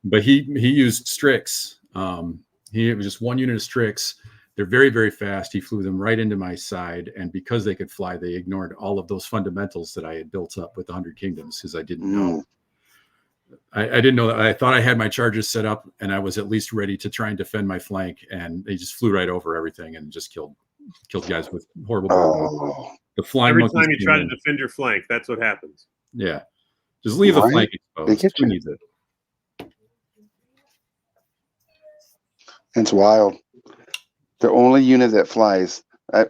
But he used Strix. It was just one unit of Strix. They're very, very fast. He flew them right into my side. And because they could fly, they ignored all of those fundamentals that I had built up with the 100 Kingdoms because I didn't know. I didn't know that. I thought I had my charges set up and I was at least ready to try and defend my flank. And they just flew right over everything and just killed guys with horrible. The flying every time you try to defend your flank, that's what happens. Yeah. Just leave the flank exposed. Who needs it? It's wild. The only unit that flies,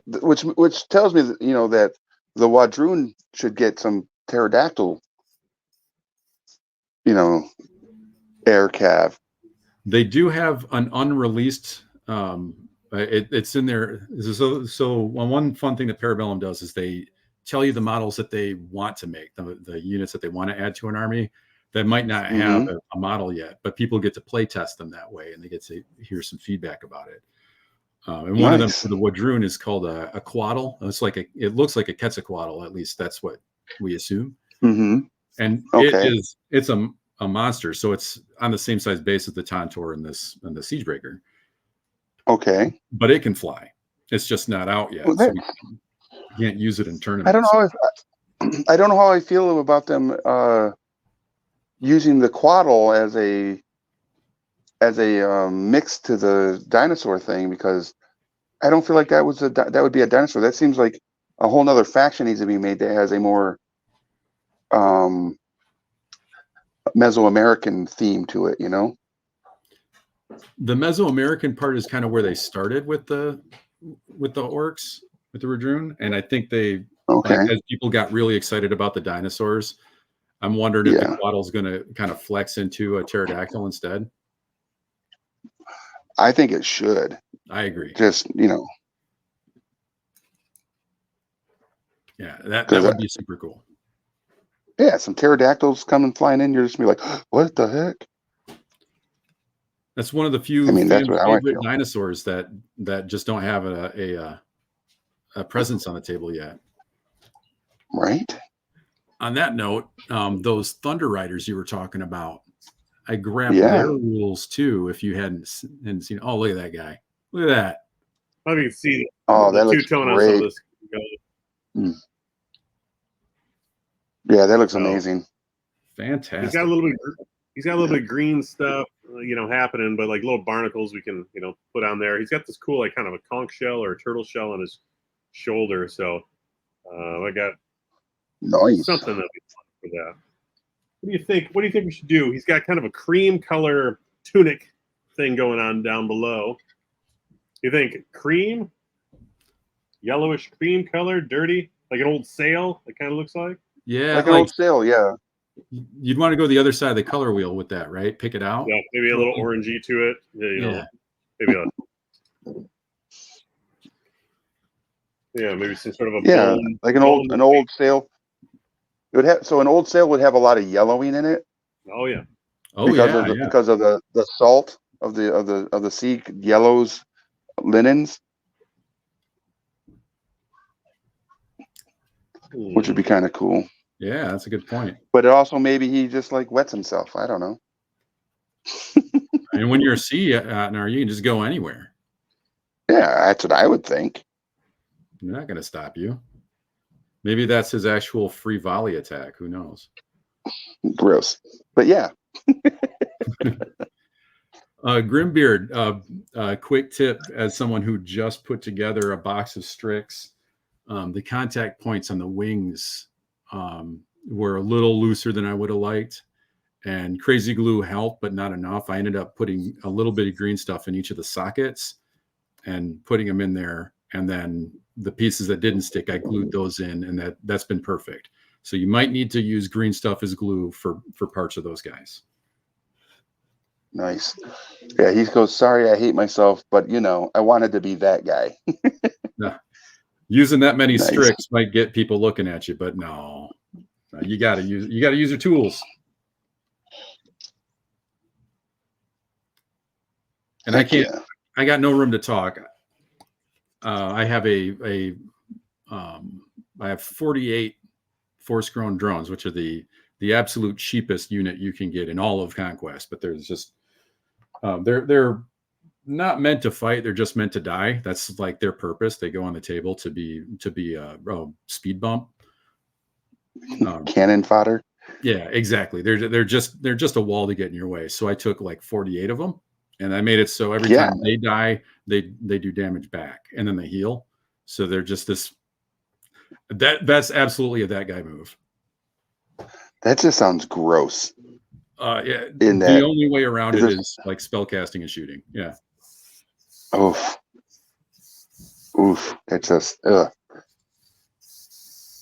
which tells me that that the Wadroon should get some pterodactyl, air cav. They do have an unreleased. It's in there. So one fun thing that Parabellum does is they tell you the models that they want to make, the units that they want to add to an army that might not have a model yet, but people get to play test them that way and they get to hear some feedback about it. And one of them for the Wadroon is called a Quaddle. It looks like a Quetzalcoatl, at least that's what we assume. And it's a monster, so it's on the same size base as the Tantor and the Siegebreaker. Okay, but it can fly. It's just not out yet. So you can't use it in tournaments. I don't know how I feel about them using the Quaddle as a mix to the dinosaur thing, because I don't feel like that would be a dinosaur. That seems like a whole nother faction needs to be made that has a more Mesoamerican theme to it, The Mesoamerican part is kind of where they started with the orcs, with the Wadroon, and I think they as people got really excited about the dinosaurs, I'm wondering if the Quaddle's going to kind of flex into a pterodactyl instead. I think it should. I agree. Just, Yeah, that 'cause would be super cool. yeah, some pterodactyls coming flying in. You're just gonna be like, what the heck? That's one of the few I mean, that's fan how I favorite feel. dinosaurs that just don't have a presence on the table yet. Right? On that note, those Thunder Riders you were talking about, I grabbed Yeah. their rules too. If you hadn't seen, oh, look at that guy! Look at that! I mean, you can see Oh, the that looks two-tone on some of great. this. Yeah, that looks So, amazing. Fantastic. He's got a little bit of green stuff, happening, but like little barnacles we can, put on there. He's got this cool, like kind of a conch shell or a turtle shell on his shoulder. So I got Nice. something that'll be fun for that. What do you think? What do you think we should do? He's got kind of a cream color tunic thing going on down below. You think cream, yellowish cream color, dirty, like an old sail? It kind of looks like. Yeah, Like an old sail, yeah. You'd want to go the other side of the color wheel with that, right? Pick it out. Yeah, maybe a little orangey to it. Maybe maybe some sort of a like an old sail. It would have an old sail would have a lot of yellowing in it. Oh yeah. Because of the salt of the sea yellows linens, which would be kind of cool. Yeah, that's a good point. But it also maybe he just like wets himself. I don't know. And when you're a sea otter, you can just go anywhere. Yeah, that's what I would think. They're not going to stop you. Maybe that's his actual free volley attack. Who knows? Gross. But yeah. Grimbeard, quick tip as someone who just put together a box of Strix. The contact points on the wings were a little looser than I would have liked. And crazy glue helped, but not enough. I ended up putting a little bit of green stuff in each of the sockets and putting them in there. And then the pieces that didn't stick, I glued those in, and that's been perfect. So you might need to use green stuff as glue for parts of those guys. Nice. Yeah, he goes, sorry, I hate myself, but I wanted to be that guy. Yeah. Using that many Strix might get people looking at you, but no. You gotta use your tools. And I got no room to talk. I have I have 48 force-grown drones, which are the absolute cheapest unit you can get in all of Conquest. But there's just they're not meant to fight; they're just meant to die. That's like their purpose. They go on the table to be a speed bump, cannon fodder. Yeah, exactly. They're just a wall to get in your way. So I took like 48 of them, and I made it so every time they die, they do damage back, and then they heal. So they're just this. That's absolutely a that guy move. That just sounds gross. Yeah. The only way around it is like spell casting and shooting. Yeah. Oof. That's just. Ugh.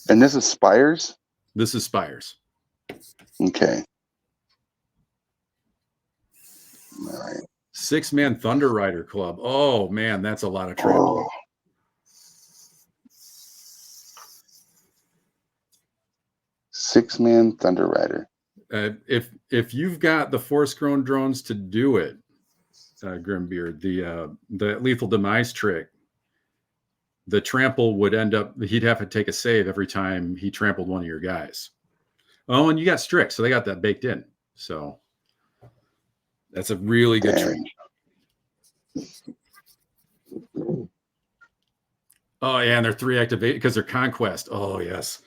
And this is Spires? This is Spires. Okay. All right. 6-man Thunder Rider Club. Oh man, that's a lot of trouble. 6-man Thunder Rider. If you've got the force-grown drones to do it, Grimbeard, the lethal demise trick, the trample would end up. He'd have to take a save every time he trampled one of your guys. Oh, and you got Strix, so they got that baked in. So that's a really good trick. Oh yeah, and they're 3 activate because they're Conquest. Oh yes.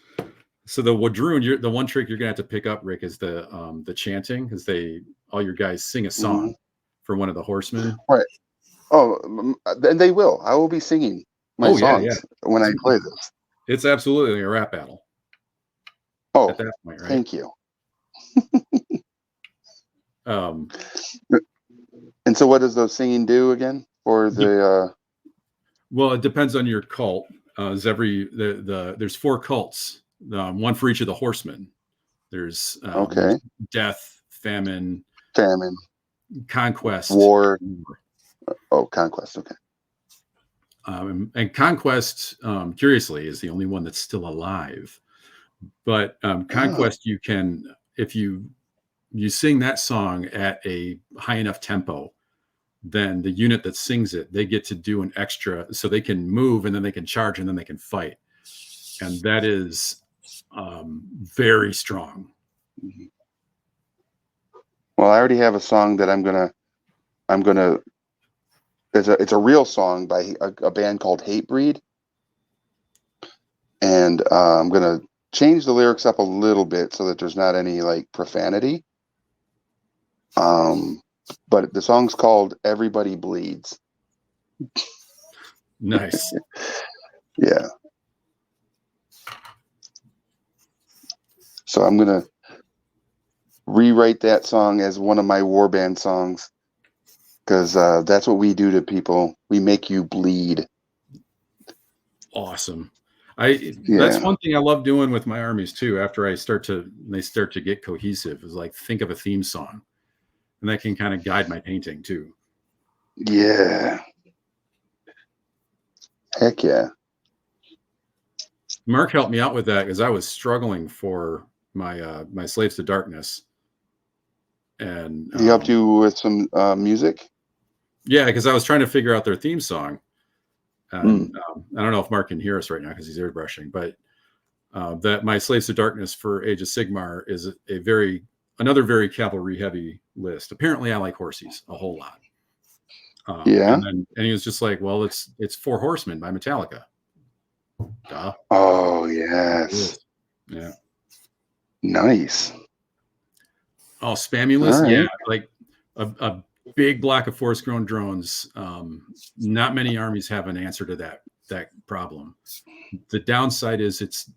So the Wadroon, the one trick you're gonna have to pick up, Rick, is the chanting, because all your guys sing a song for one of the horsemen. Right. Oh, and they will. I will be singing my songs when I play this. It's absolutely a rap battle. Oh, at that point, right? Thank you. And so what does those singing do again for the well, it depends on your cult. There's 4 cults, one for each of the horsemen. There's death, famine, Conquest, war. Oh, Conquest. Okay. And Conquest, curiously, is the only one that's still alive. But Conquest, you can, if you sing that song at a high enough tempo, then the unit that sings it, they get to do an extra, so they can move and then they can charge and then they can fight, and that is very strong. Well, I already have a song that I'm gonna. It's a real song by a band called Hatebreed, and I'm gonna change the lyrics up a little bit so that there's not any like profanity. But the song's called "Everybody Bleeds." Nice. Yeah. So I'm gonna rewrite that song as one of my warband songs, because that's what we do to people. We make you bleed. Awesome. That's one thing I love doing with my armies too. After they start to get cohesive, is like think of a theme song, and that can kind of guide my painting too. Yeah. Heck yeah. Mark helped me out with that because I was struggling for my my Slaves to Darkness, and He helped you with some music. Yeah, because I was trying to figure out their theme song. And I don't know if Mark can hear us right now because he's airbrushing, but that my Slaves to Darkness for Age of Sigmar is another very cavalry heavy list. Apparently, I like horses a whole lot. And he was just like, "Well, it's Four Horsemen by Metallica." Duh. Oh yes. Yeah. Nice. Oh, Spamulous. Right. Yeah, like a big block of forest-grown drones. Not many armies have an answer to that problem. The downside is it's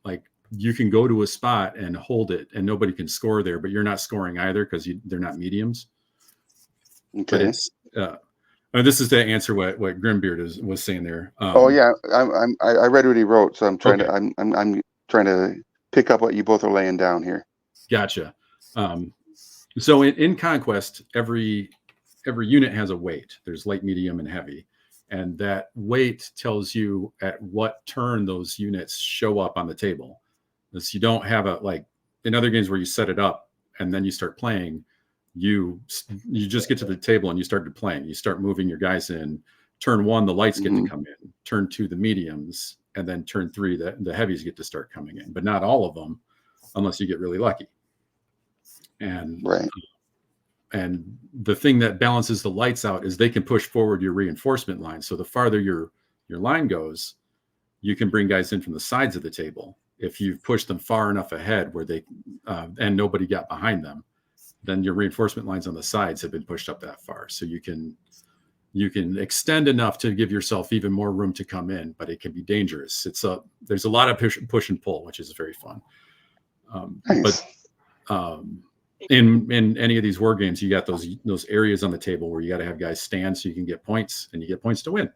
like you can go to a spot and hold it, and nobody can score there, but you're not scoring either because they're not mediums. Okay. But it's this is to answer what Grimbeard was saying there. Oh yeah, I read what he wrote, so I'm trying to I'm trying to pick up what you both are laying down here. Gotcha. So in Conquest, every unit has a weight. There's light, medium, and heavy. And that weight tells you at what turn those units show up on the table. So you don't have like in other games where you set it up and then you start playing, you just get to the table and you start playing. You start moving your guys in. Turn 1, the lights get to come in. Turn 2, the mediums. And then turn 3, the heavies get to start coming in. But not all of them, unless you get really lucky. And right. And the thing that balances the lights out is they can push forward your reinforcement line. So the farther your line goes, you can bring guys in from the sides of the table. If you've pushed them far enough ahead where they and nobody got behind them, then your reinforcement lines on the sides have been pushed up that far. So you can extend enough to give yourself even more room to come in, but it can be dangerous. There's a lot of push and pull, which is very fun. Nice. But in any of these war games, you got those areas on the table where you got to have guys stand so you can get points, and you get points to win.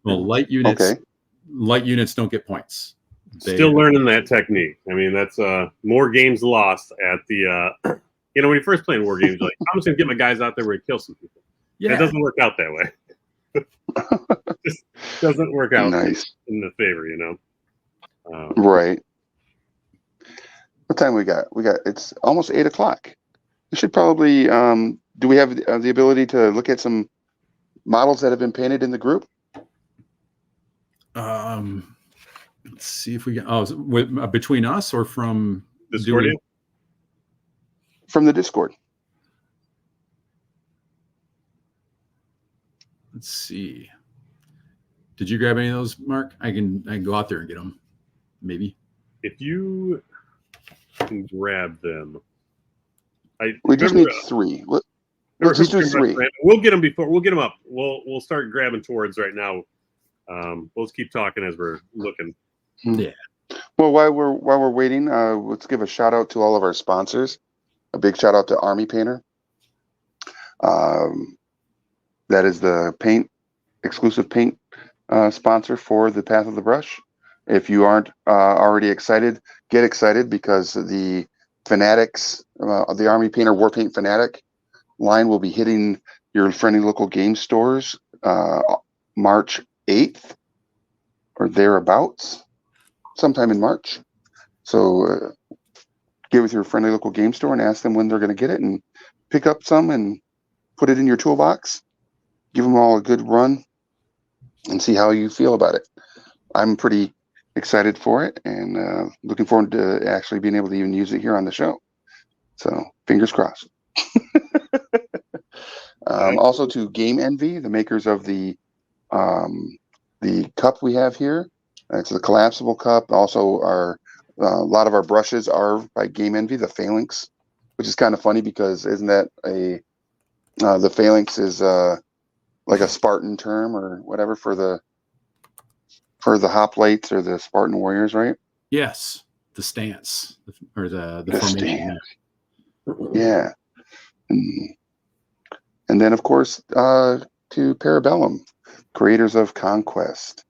Well, light units don't get points. Still learning that technique. I mean, that's more games lost at the when you first play in war games, you're like, I'm just gonna get my guys out there where he kills some people. Yeah, it doesn't work out that way. Just doesn't work out in the favor, Right. What time we got? It's almost 8:00. We should probably. Do we have the ability to look at some models that have been painted in the group? Let's see if we can. Between us or from Discord? From the Discord. Let's see. Did you grab any of those, Mark? I can go out there and get them. Maybe. If you can grab them. We just need 3. Let's just do 3. We'll get them before. We'll get them up. We'll start grabbing towards right now. We'll just keep talking as we're looking. Yeah. Well, while we're waiting, let's give a shout out to all of our sponsors. A big shout out to Army Painter. That is the exclusive paint sponsor for the Path of the Brush. If you aren't already excited, get excited, because the Fanatics, the Army Painter War Paint Fanatic line will be hitting your friendly local game stores March 8th or thereabouts, sometime in March. So get with your friendly local game store and ask them when they're going to get it, and pick up some and put it in your toolbox. Give them all a good run and see how you feel about it. I'm pretty excited for it, and looking forward to actually being able to even use it here on the show. So fingers crossed. Also to Game Envy, the makers of the cup we have here. It's the collapsible cup. Also, a lot of our brushes are by Game Envy, the phalanx, which is kind of funny because isn't that the phalanx is like a Spartan term or whatever for the hoplites or the Spartan warriors, right? Yes, the stance or the formation. Stance. Yeah. And then, of course, to Parabellum, creators of Conquest,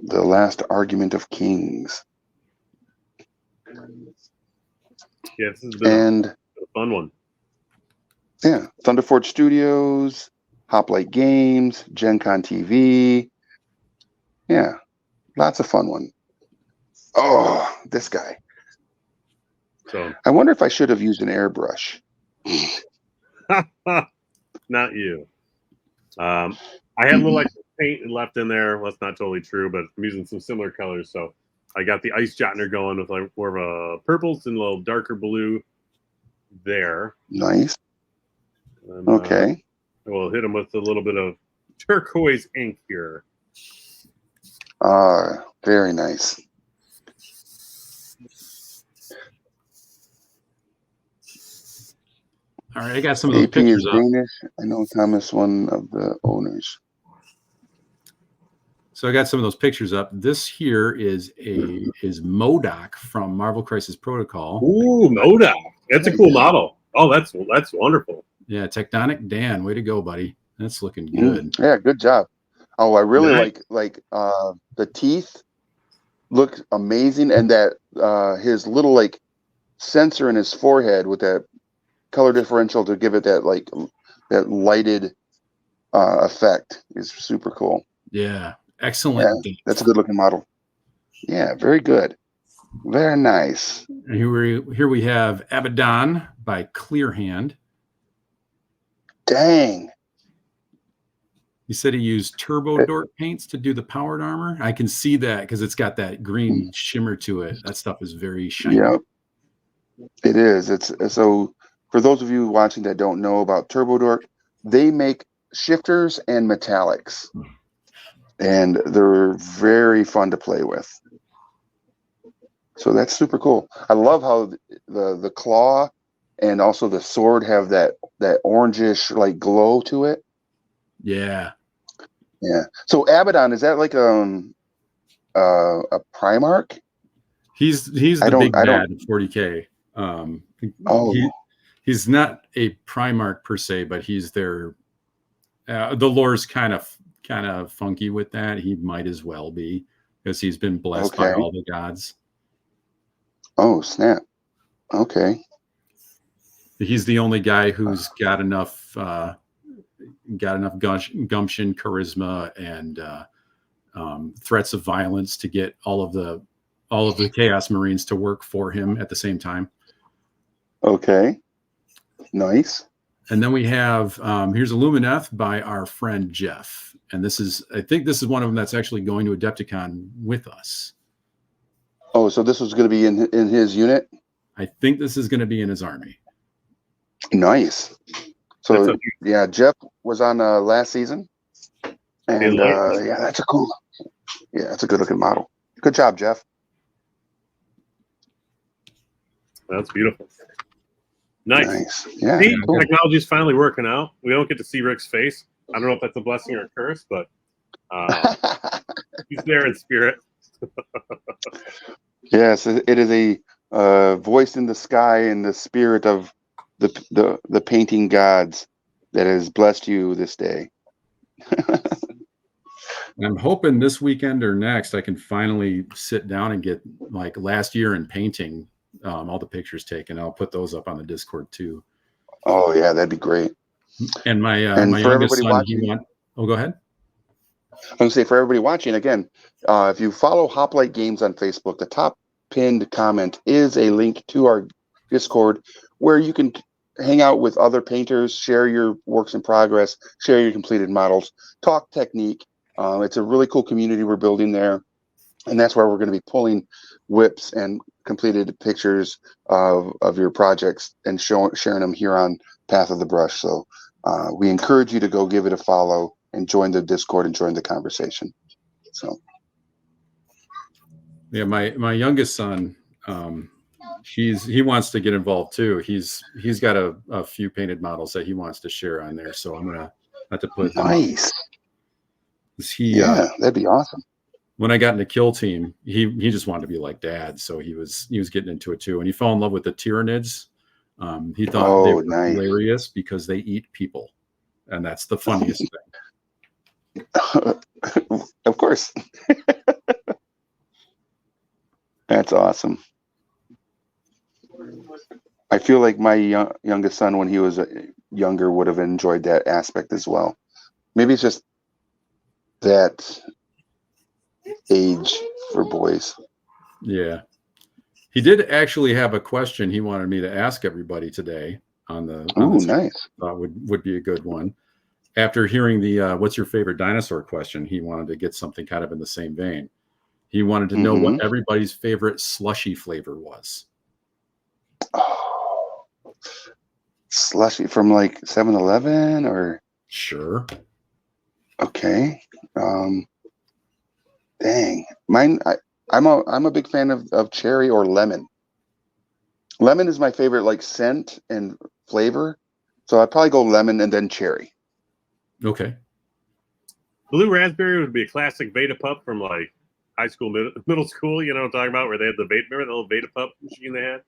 the last argument of kings. Yeah, this has been a fun one. Yeah, Thunderforge Studios, Hoplite Games, Gen Con TV. Yeah, lots of fun one. Oh, this guy. So I wonder if I should have used an airbrush. Not you. I had a little extra paint left in there. Well, that's not totally true, but I'm using some similar colors. So I got the ice Jotner going with like more of a purples and a little darker blue there. Nice. And, okay. We'll hit them with a little bit of turquoise ink here. Very nice. All right, I got some of those AP pictures is up. Danish. I know Thomas, one of the owners. So I got some of those pictures up. This here is MODOK from Marvel Crisis Protocol. Ooh, MODOK. That's a cool model. Oh, that's wonderful. Yeah, Tectonic Dan, way to go, buddy. That's looking good. Yeah, good job. Oh, I really like the teeth look amazing, and that his little like sensor in his forehead with that color differential to give it that like that lighted effect is super cool. Yeah, excellent. Yeah, that's a good looking model. Yeah, very good. Very nice. And here we have Abaddon by Clear Hand. Dang. He said he used Turbo Dork paints to do the powered armor. I can see that because it's got that green shimmer to it. That stuff is very shiny. Yeah, it is. It's so for those of you watching that don't know about Turbo Dork, they make shifters and metallics, and they're very fun to play with. So that's super cool. I love how the claw and also the sword have that orangish like glow to it. Yeah. Yeah. So Abaddon, is that like a Primarch? He's the big bad at 40K. He's not a Primarch per se, but he's their the lore's kind of funky with that. He might as well be because he's been blessed by all the gods. Oh, snap. Okay. He's the only guy who's got enough gumption, charisma, and threats of violence to get all of the Chaos Marines to work for him at the same time. Okay. Nice. And then we have here's Illumineth by our friend Jeff, and I think this is one of them that's actually going to Adepticon with us. Oh, so this was going to be in his unit? I think this is going to be in his army. Nice. So yeah, Jeff was on last season, and yeah, that's a good looking model. Good job, Jeff. That's beautiful. Nice. Yeah. See, cool. Technology's finally working out. We don't get to see Rick's face. I don't know if that's a blessing or a curse, but he's there in spirit. Yes, it is a voice in the sky in the spirit of the painting gods that has blessed you this day. I'm hoping this weekend or next I can finally sit down and get like last year in painting, all the pictures taken. I'll put those up on the Discord too. Oh yeah, that'd be great. And my And my for youngest everybody son, watching, oh, go ahead. I'm going to say for everybody watching again, if you follow Hoplite Games on Facebook, the top pinned comment is a link to our Discord where you can hang out with other painters, share your works in progress, share your completed models, talk technique. It's a really cool community we're building there. And that's where we're going to be pulling whips and completed pictures of your projects and sharing them here on Path of the Brush. So we encourage you to go give it a follow and join the Discord and join the conversation. So Yeah, my youngest son, he wants to get involved too. He's got a few painted models that he wants to share on there. So I'm gonna have to put him up. nice. He Yeah, that'd be awesome. when I got into Kill Team, he just wanted to be like Dad, so he was getting into it too, and he fell in love with the Tyranids. He thought they Oh, were nice. hilarious because they eat people, and that's the funniest thing. Of course. That's awesome. I feel like my youngest son, when he was younger, would have enjoyed that aspect as well. Maybe it's just that age for boys. Yeah. He did actually have a question he wanted me to ask everybody today on the Oh, nice. thought would be a good one. After hearing the what's your favorite dinosaur question, he wanted to get something kind of in the same vein. He wanted to know what everybody's favorite slushy flavor was. Oh, slushy from like 7-Eleven or Sure. okay. Dang. Mine I'm a big fan of cherry or lemon. Lemon is my favorite like scent and flavor. So I'd probably go lemon and then cherry. Okay. Blue raspberry would be a classic Veda pup from like high school, middle school. You know what I'm talking about? Where they had remember the little Veda pup machine they had?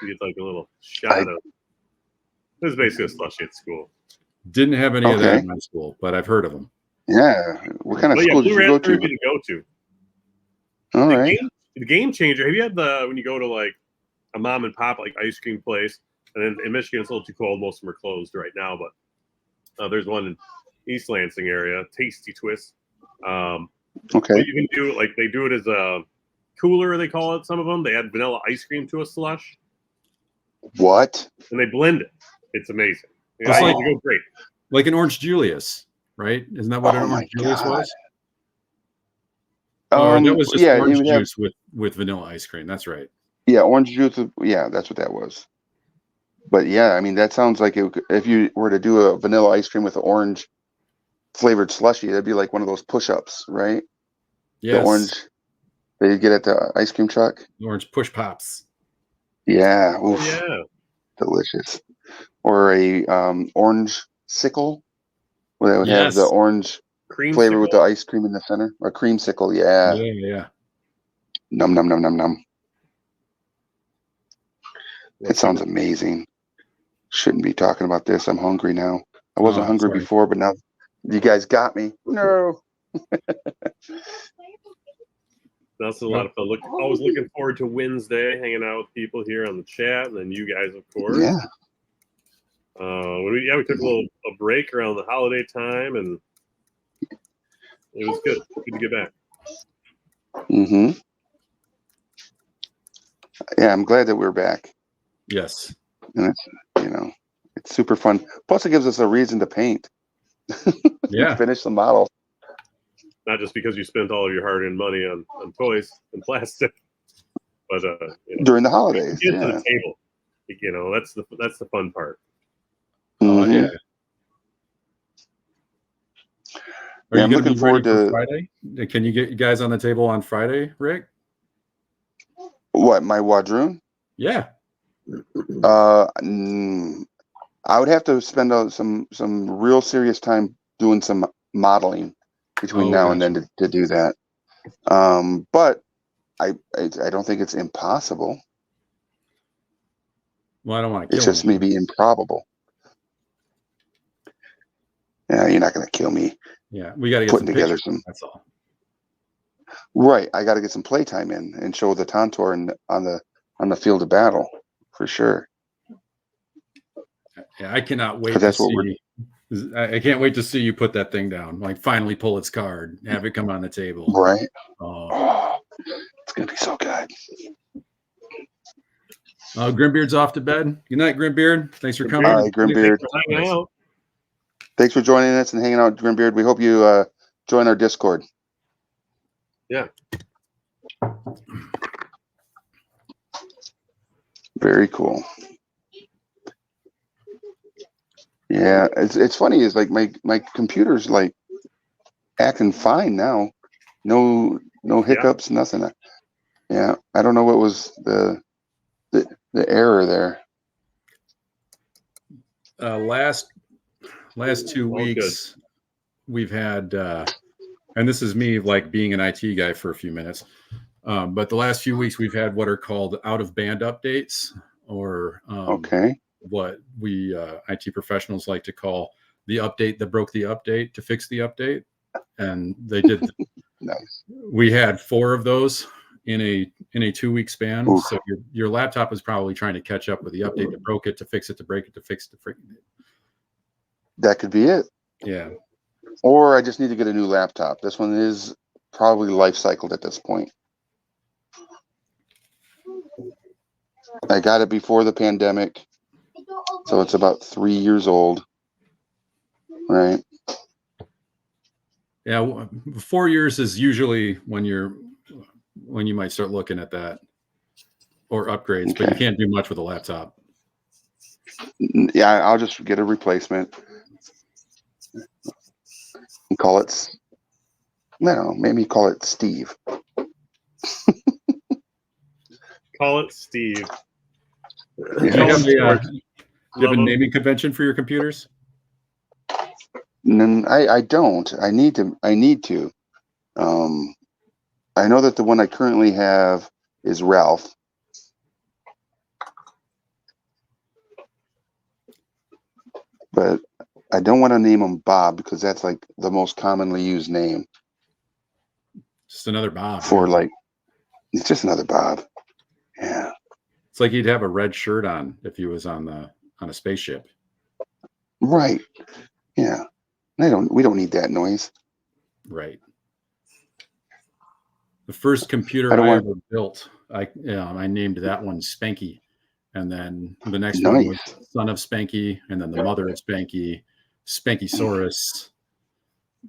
You get like a little shot of. It was basically a slushy at school. Didn't have any of that in my school, but I've heard of them. Yeah. What kind of school did you go to? Blue raspberry would be the go-to. All right. The game changer. Have you had when you go to like a mom and pop like ice cream place, and then in Michigan it's a little too cold. Most of them are closed right now, but there's one in East Lansing area, Tasty Twist. Okay. What you can do, like they do it as a cooler, they call it. Some of them they add vanilla ice cream to a slush. What? And they blend it. It's amazing. It's like, go great. Like an Orange Julius, right? Isn't that what an Orange Julius was? Or that was just orange juice with vanilla ice cream. That's right. Yeah, orange juice. Yeah, that's what that was. But yeah, I mean, that sounds like if you were to do a vanilla ice cream with an orange flavored slushy, that'd be like one of those push-ups, right? Yes. The orange that you get at the ice cream truck. The orange push pops. Yeah. Oof, yeah. Delicious. Or a orange sickle, where they would have the orange flavor with the ice cream in the center. Or creamsicle, yeah. Yeah. Num num num num num. That sounds amazing. Shouldn't be talking about this. I'm hungry now. I wasn't hungry before, but now you guys got me. No. That's a lot of fun. Always looking forward to Wednesday, hanging out with people here on the chat, and then you guys, of course. Yeah. We took a break around the holiday time, and it was good. Good to get back. Mm-hmm. Yeah, I'm glad that we're back. Yes. And it's super fun. Plus, it gives us a reason to paint. Yeah. Finish the model. Not just because you spent all of your hard-earned money on toys and plastic, but during the holidays. Get to the table. That's the fun part. Yeah. Are you I'm going to looking be forward ready to for Friday? Can you get you guys on the table on Friday, Rick? What, my Wadroon? Yeah. I would have to spend some real serious time doing some modeling between now and then to do that. But I don't think it's impossible. Well, I don't want to It's kill just maybe improbable. Yeah, you're not going to kill me. Yeah, we got to get putting together some. That's all. Right, I got to get some playtime in and show the Tantor on the field of battle for sure. Yeah, I cannot wait to see I can't wait to see you put that thing down. Like finally pull its card, have it come on the table. Right. Oh, Oh, it's gonna be so good. Grimbeard's off to bed. Good night, Grimbeard. Thanks for coming. All right, Grimbeard. Thanks for hanging out. Thanks for joining us and hanging out, Grimbeard. We hope you join our Discord. Yeah. Very cool. Yeah, it's funny. Is like my computer's like acting fine now. No hiccups, nothing. Yeah, I don't know what was the error there. Last 2 weeks, we've had, and this is me like being an IT guy for a few minutes, but the last few weeks we've had what are called out of band updates, or Okay. what we IT professionals like to call the update that broke the update to fix the update, and they did. Nice. We had 4 of those in a 2-week span. Oof. So your laptop is probably trying to catch up with the update that broke it, to fix it, to break it, to fix it, to freak it. That could be it. Yeah. Or I just need to get a new laptop. This one is probably life cycled at this point. I got it before the pandemic, so it's about 3 years old. Right. Yeah, 4 years is usually when you might start looking at that, or upgrades, Okay. but you can't do much with a laptop. Yeah, I'll just get a replacement and call it. I don't know. Maybe call it Steve. Call it Steve. Do you have a naming convention for your computers? I don't. I need to. I know that the one I currently have is Ralph. But I don't want to name him Bob, because that's like the most commonly used name. Just another Bob. For like, it's just another Bob. Yeah. It's like he'd have a red shirt on if he was on a spaceship. Right. Yeah. We don't need that noise. Right. The first computer I ever built, I named that one Spanky, and then the next one was Son of Spanky, and then the mother of Spanky, Spankysaurus,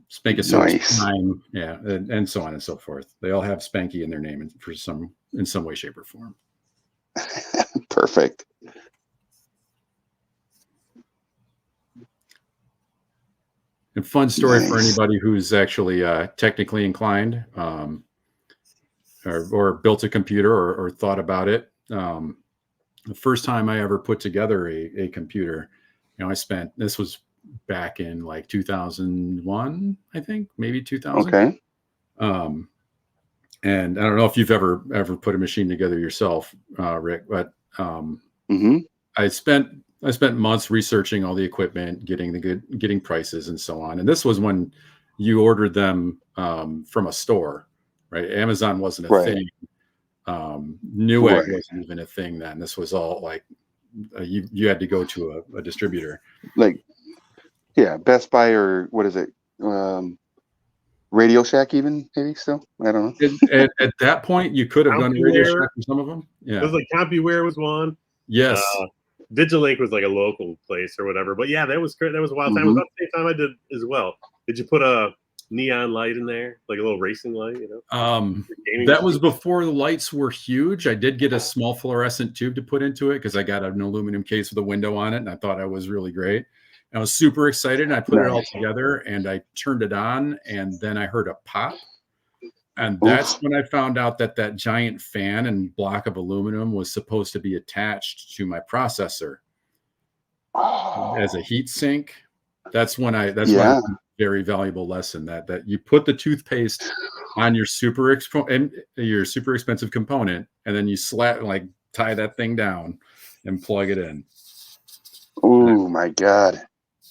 Spankosaurus Prime, yeah, and so on and so forth. They all have Spanky in their name in some way, shape, or form. Perfect. And fun story for anybody who's actually technically inclined, or built a computer or thought about it. The first time I ever put together a computer, this was back in like 2001, I think, maybe 2000. Okay. And I don't know if you've ever put a machine together yourself, Rick, but I spent months researching all the equipment, getting prices and so on. And this was when you ordered them from a store, right? Amazon wasn't a thing. Newegg wasn't even a thing then. This was all like you had to go to a distributor. Like, yeah, Best Buy, or what is it? Radio Shack, even maybe still. I don't know. At that point, you could have gone to Radio Shack for some of them. Yeah, it was like CompuWare was one. Yes. Digilink was like a local place or whatever. But yeah, that was great. That was a wild time. It was about the same time I did as well. Did you put a neon light in there, like a little racing light? That was before the lights were huge. I did get a small fluorescent tube to put into it because I got an aluminum case with a window on it, and I thought I was really great. I was super excited, and I put it all together, and I turned it on, and then I heard a pop. And that's when I found out that giant fan and block of aluminum was supposed to be attached to my processor as a heat sink. That's when I learned a very valuable lesson that you put the toothpaste on your super expensive component, and then you tie that thing down and plug it in. Oh my God.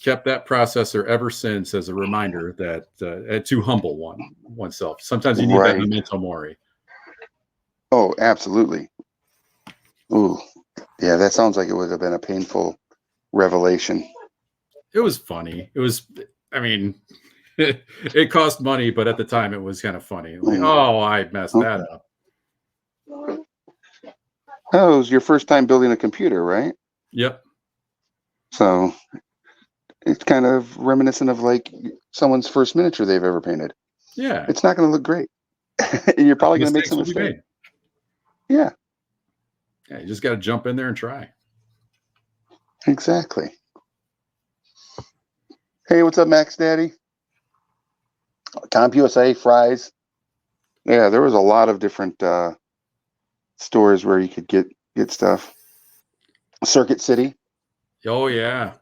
Kept that processor ever since as a reminder that to humble oneself. Sometimes you need that memento mori. Oh, absolutely. Ooh, yeah, that sounds like it would have been a painful revelation. It was funny. It was, I mean, it cost money, but at the time it was kind of funny. Like, oh, I messed that Okay. up. Oh, it was your first time building a computer, right? Yep. So it's kind of reminiscent of like someone's first miniature they've ever painted. Yeah. It's not going to look great, and you're probably going to make Mistakes some will be mistakes. made. Yeah, Yeah, you just got to jump in there and try. exactly. Hey, what's up, Max Daddy? Comp USA, Fries. Yeah, there was a lot of different stores where you could get stuff. Circuit City. Oh yeah.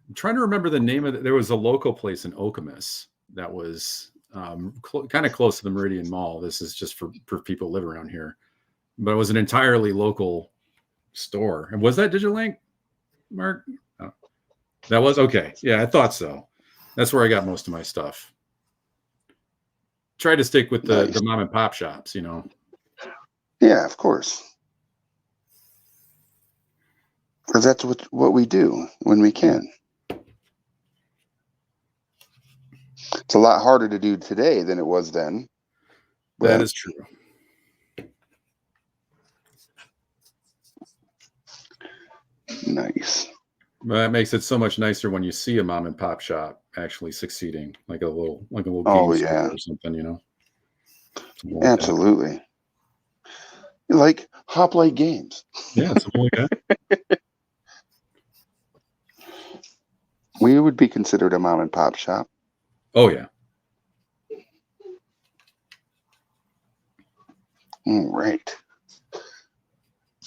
I'm trying to remember the name of it. There was a local place in Okemos that was kind of close to the Meridian Mall. This is just for people who live around here, but it was an entirely local store. And was that Digilink, Mark? Oh, that was okay. Yeah, I thought so. That's where I got most of my stuff. Try to stick with the Nice. mom and pop shops, you know. Yeah, of course. Because that's what we do when we can. It's a lot harder to do today than it was then. That But is true. nice. That makes it so much nicer when you see a mom and pop shop actually succeeding, like a little Oh game store yeah, or something, you know. Something like that. absolutely. Like Hoplite Games. Yeah, something like that. We would be considered a mom and pop shop. Oh yeah. All right.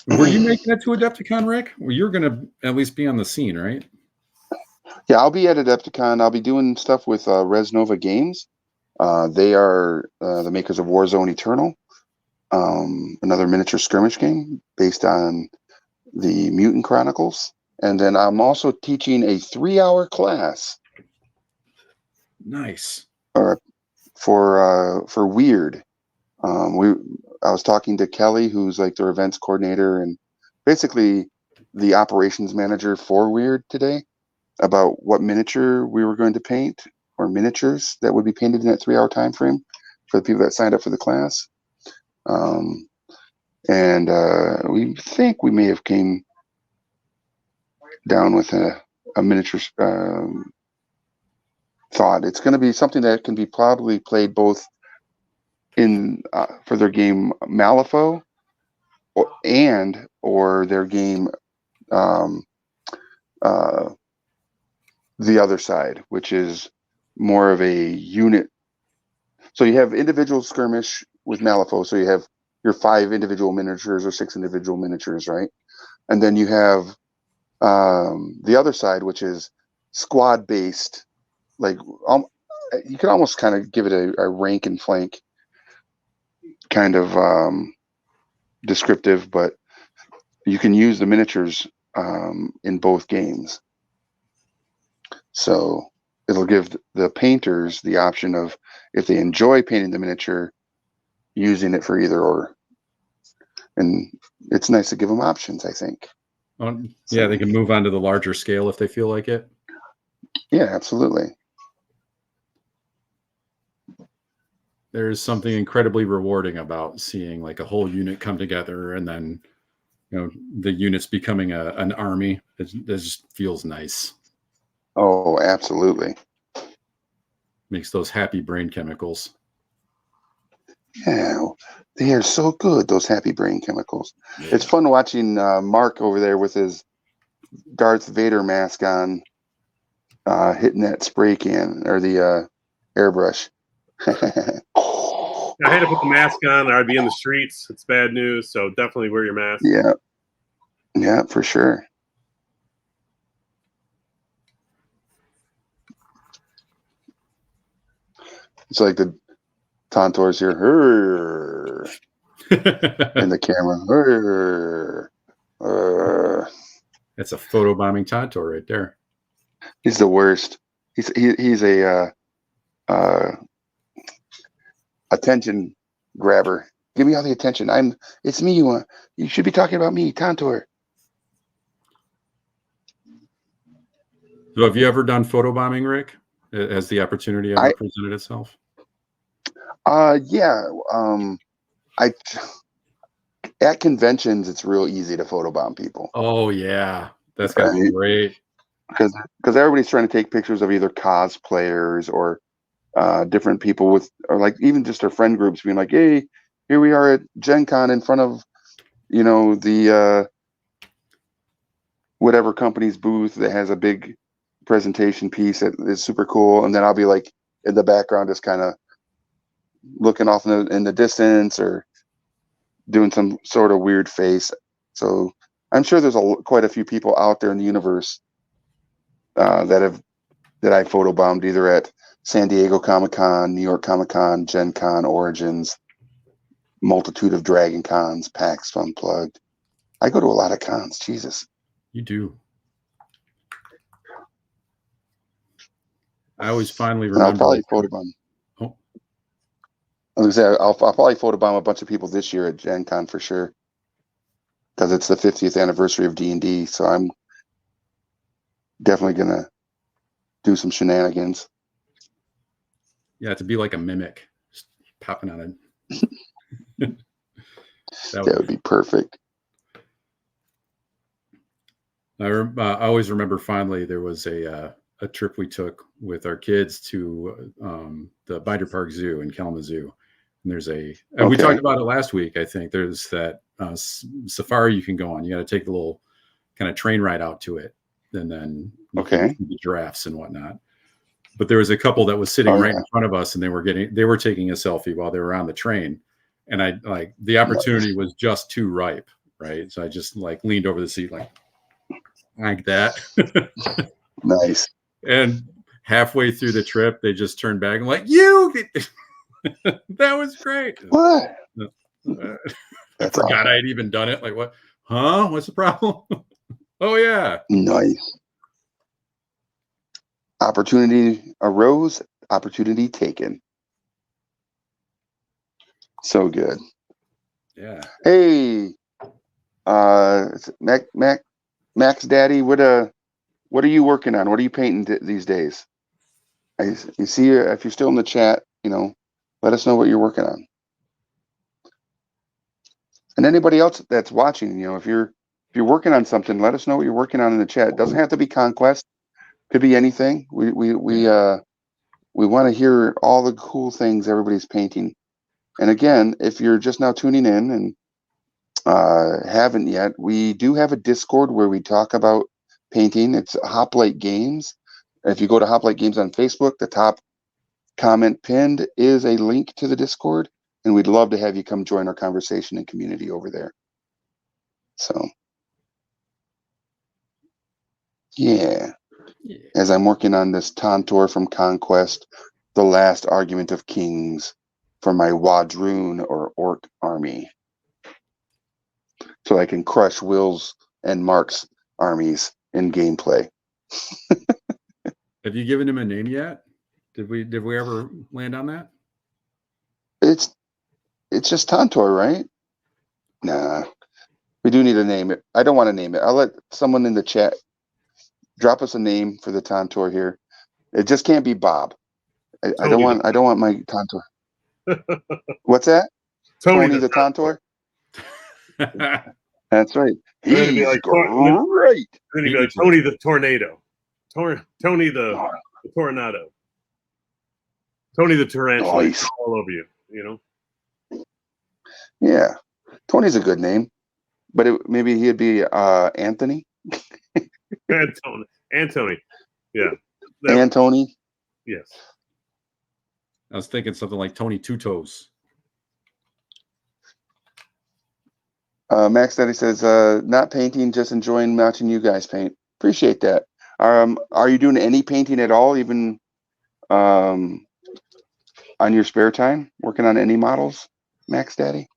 Were you making it to Adepticon, Rick? Well, you're going to at least be on the scene, right? Yeah, I'll be at Adepticon. I'll be doing stuff with Resnova Games. They are the makers of Warzone Eternal, another miniature skirmish game based on the Mutant Chronicles. And then I'm also teaching a 3-hour class Nice. for Weird. I was talking to Kelly, who's like their events coordinator and basically the operations manager for Weird today, about what miniature we were going to paint or miniatures that would be painted in that 3-hour time frame for the people that signed up for the class. And we think we may have came down with a miniature thought. It's going to be something that can be probably played both in for their game Malifaux or their game um, the other side, which is more of a unit. So you have individual skirmish with Malifaux. So you have your 5 individual miniatures or 6 individual miniatures, right? And then you have the other side, which is squad based. Like you could almost kind of give it a rank and flank kind of descriptive, but you can use the miniatures in both games. So it'll give the painters the option of, if they enjoy painting the miniature, using it for either or. And it's nice to give them options, I think. Yeah, they can move on to the larger scale if they feel like it. Yeah, absolutely. There's something incredibly rewarding about seeing like a whole unit come together and then, you know, the units becoming an army. It just feels nice. Oh, absolutely. Makes those happy brain chemicals. Yeah, they are so good, those happy brain chemicals. Yeah. It's fun watching Mark over there with his Darth Vader mask on, hitting that spray can or the airbrush. I had to put the mask on or I'd be in the streets. It's bad news, so definitely wear your mask. Yeah. Yeah, for sure. It's like the Tantor's here, in the camera. That's a photobombing Tantor right there. He's the worst. He's a attention grabber. Give me all the attention. It's me you want. You should be talking about me, Tantor. So have you ever done photobombing, Rick? Has the opportunity ever presented itself? Yeah. I At conventions, it's real easy to photobomb people. Oh yeah, that's gotta be great. Because everybody's trying to take pictures of either cosplayers or different people or like even just their friend groups being like, hey, here we are at Gen Con in front of, the whatever company's booth that has a big presentation piece that is super cool. And then I'll be like in the background, just kind of looking off in the distance or doing some sort of weird face. So I'm sure there's quite a few people out there in the universe that I photobombed either at San Diego Comic-Con, New York Comic-Con, Gen Con, Origins, multitude of Dragon Cons, PAX Unplugged. I go to a lot of cons. Jesus. You do. I always finally remember. And I'll probably photobomb. Oh. I was gonna say I'll probably photobomb a bunch of people this year at Gen Con for sure, because it's the 50th anniversary of D&D. So I'm definitely gonna do some shenanigans. Yeah, to be like a mimic, just popping on it. that would be perfect. I always remember finally there was a trip we took with our kids to the Binder Park Zoo in Kalamazoo. And there's we talked about it last week, I think. There's that safari you can go on. You got to take a little kind of train ride out to it. And then you can see the giraffes and whatnot. But there was a couple that was sitting right in front of us, and they were taking a selfie while they were on the train. And I the opportunity was just too ripe, right? So I just leaned over the seat like that. Nice. And halfway through the trip, they just turned back and you. That was great. What? I forgot I'd even done it. Like what? Huh? What's the problem? Oh yeah. Nice. Opportunity arose, opportunity taken. So good. Yeah. Hey, Max Daddy, what are you working on? What are you painting these days? You see, if you're still in the chat, let us know what you're working on. And anybody else that's watching, if you're working on something, let us know what you're working on in the chat. It doesn't have to be Conquest. Could be anything. We want to hear all the cool things everybody's painting. And again, if you're just now tuning in and haven't yet, we do have a Discord where we talk about painting. It's Hoplite Games. If you go to Hoplite Games on Facebook, the top comment pinned is a link to the Discord, and we'd love to have you come join our conversation and community over there. So, yeah. As I'm working on this Tantor from Conquest, the last argument of kings for my Wadroon or Orc army, so I can crush Will's and Mark's armies in gameplay. Have you given him a name yet? Did we ever land on that? It's just Tantor, right? Nah. We do need to name it. I don't want to name it. I'll let someone in the chat drop us a name for the Tantor here. It just can't be Bob. I don't want my Tantor. What's that? Tony the Tantor? That's right. He's great. Then he'd be like Tony the Tornado. Tony the Tornado. Tony the Tarantula. Nice. All over you, Yeah. Tony's a good name. But maybe he'd be Anthony. Anthony. Yeah. Antony. Yes. I was thinking something like Tony Two Toes. Max Daddy says, not painting, just enjoying watching you guys paint. Appreciate that. Are you doing any painting at all, even on your spare time? Working on any models, Max Daddy?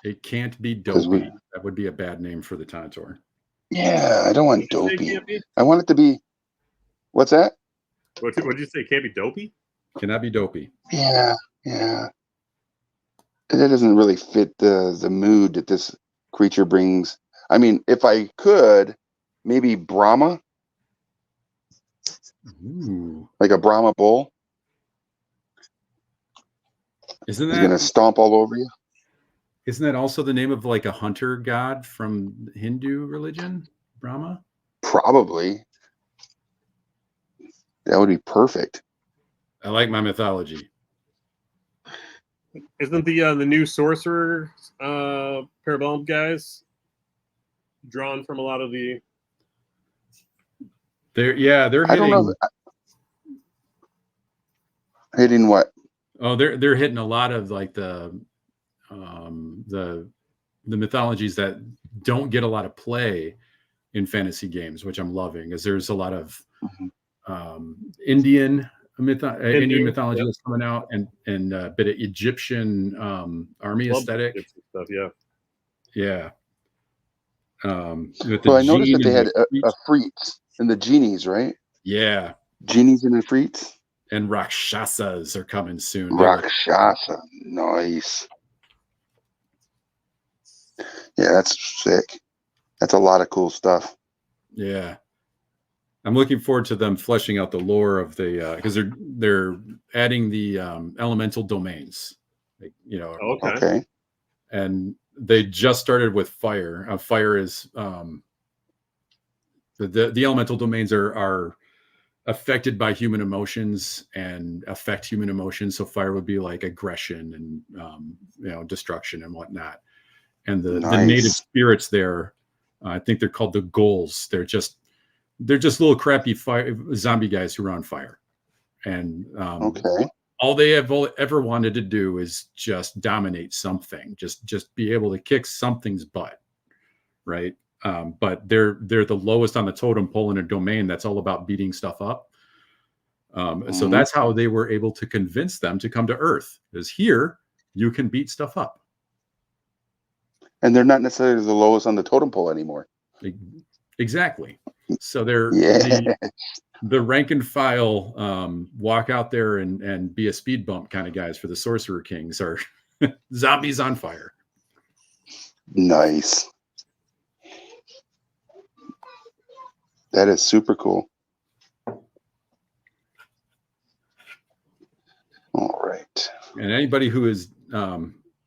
It can't be Dopey. That would be a bad name for the Tantor. Yeah, I don't want Dopey. I want it to be. What's that? What did you say? Can't be Dopey? Cannot be Dopey. Yeah. That doesn't really fit the mood that this creature brings. I mean, if I could, maybe Brahma, Ooh. like a Brahma bull, Isn't is going to that stomp all over you. isn't that also the name of like a hunter god from Hindu religion? Brahma? Probably. That would be perfect. I like my mythology. Isn't the new sorcerer Parabellum guys drawn from a lot of the? They're I don't know. hitting. Hitting what? Oh, they're hitting a lot of like the mythologies that don't get a lot of play in fantasy games, which I'm loving, because there's a lot of Indian mythology Yep. that's coming out, and a bit of Egyptian army Love aesthetic. stuff, yeah. Yeah. With Well, the I noticed that gene they and had the Afrits and the genies, right? yeah, Genies and Afrits. and Rakshasas are coming soon. They look Rakshasa. Nice. Yeah, that's sick. That's a lot of cool stuff. yeah. I'm looking forward to them fleshing out the lore of the because they're adding the elemental domains, like, Okay. and they just started with fire. Fire is the elemental domains are affected by human emotions and affect human emotions. So fire would be like aggression and destruction and whatnot. And the native Nice. spirits there, I think they're called the ghouls. They're just little crappy zombie guys who are on fire. And Okay. all they have ever wanted to do is just dominate something, just be able to kick something's butt, right? But they're the lowest on the totem pole in a domain that's all about beating stuff up. So that's how they were able to convince them to come to Earth, because here you can beat stuff up. And they're not necessarily the lowest on the totem pole anymore. Exactly. So they're Yeah. the rank and file walk out there and be a speed bump kind of guys for the Sorcerer Kings are zombies on fire. Nice. That is super cool. All right. And anybody who is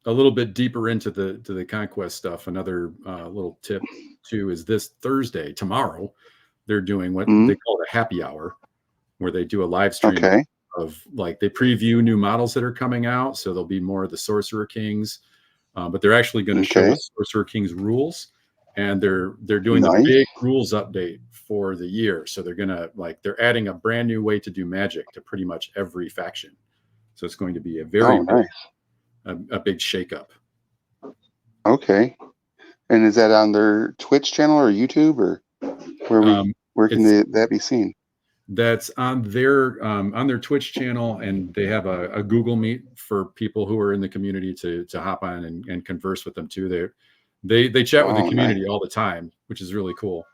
a little bit deeper into the Conquest stuff, another little tip too is this Thursday, tomorrow, they're doing what they call a happy hour, where they do a live stream of like they preview new models that are coming out. So there'll be more of the Sorcerer Kings, but they're actually going to show us Sorcerer Kings rules, and they're doing the big rules update for the year. So they're adding a brand new way to do magic to pretty much every faction. So it's going to be a very big shakeup. Okay. And is that on their Twitch channel or YouTube, or where can that be seen? That's on their Twitch channel, and they have a Google Meet for people who are in the community to hop on and converse with them too. They chat with the community all the time, which is really cool.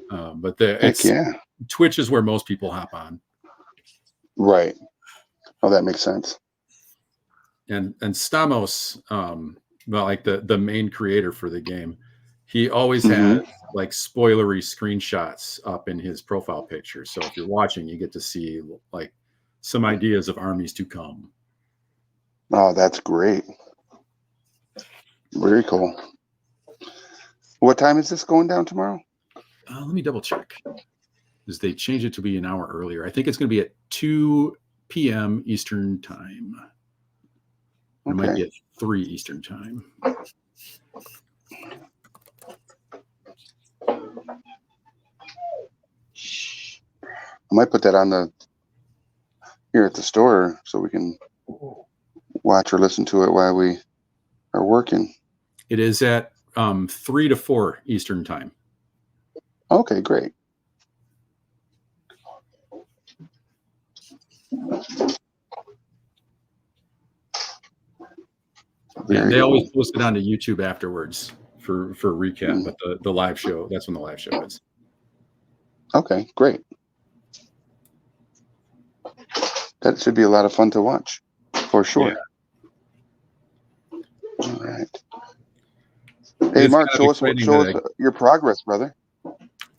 But Twitch is where most people hop on. Right. Oh, that makes sense. And Stamos, like the main creator for the game, he always has like spoilery screenshots up in his profile picture. So if you're watching, you get to see like some ideas of armies to come. Oh, that's great. Very cool. What time is this going down tomorrow? Let me double check. Because they changed it to be an hour earlier. I think it's going to be at 2 p.m. Eastern time. It might be at 3 Eastern time. I might put that on here at the store so we can watch or listen to it while we are working. It is at 3 to 4 Eastern time. Okay, great. Yeah, they always post it onto YouTube afterwards for recap, but the live show, that's when the live show is. Okay, great. That should be a lot of fun to watch, for sure. Yeah. All right. Hey, It's Mark, kind of exciting that your progress, brother.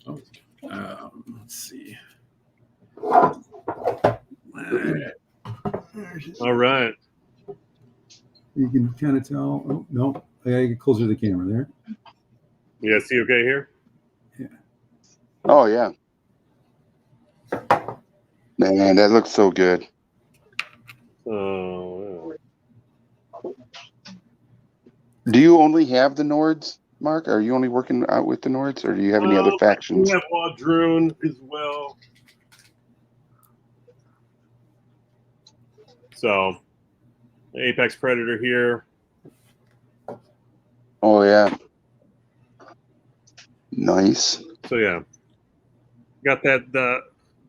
let's see. All right. You can kind of tell. Oh, no. I gotta get closer to the camera there. You guys see okay here? Oh, yeah. Man, that looks so good. So, Do you only have the Nords, Mark? Are you only working out with the Nords, or do you have any other factions? We have Wadroon as well. So, Apex Predator here. Oh, yeah. Nice. So yeah, got that.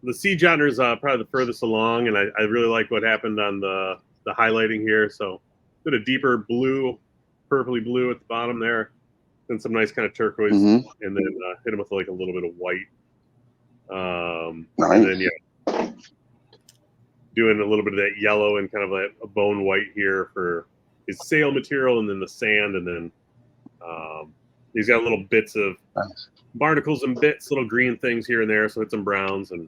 The Siege Honor is probably the furthest along, and I really like what happened on the highlighting here. So, did a deeper blue, purpley blue at the bottom there, then some nice kind of turquoise, Mm-hmm. and then hit him with like a little bit of white. Nice. And then yeah, doing a little bit of that yellow and kind of a bone white here for his sail material, and then the sand, and then he's got little bits of Nice. barnacles and bits, little green things here and there. So hit some browns, and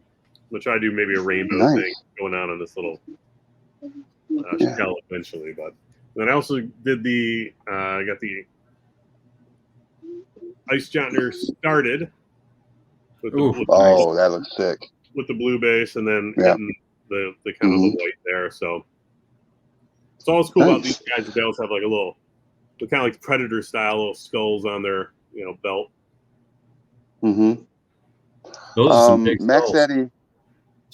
we'll try to do maybe a rainbow Nice. thing going on this little Yeah. shell eventually. But then I also did I got the Ice Jontner started with Ooh, Oh, that looks sick. with the blue base, and then Yeah. hitting the kind of the white there. So it's always cool about these guys that they also have like a little, kind of like Predator style little skulls on their belt. Mm-hmm. those are some big Max skulls. Daddy.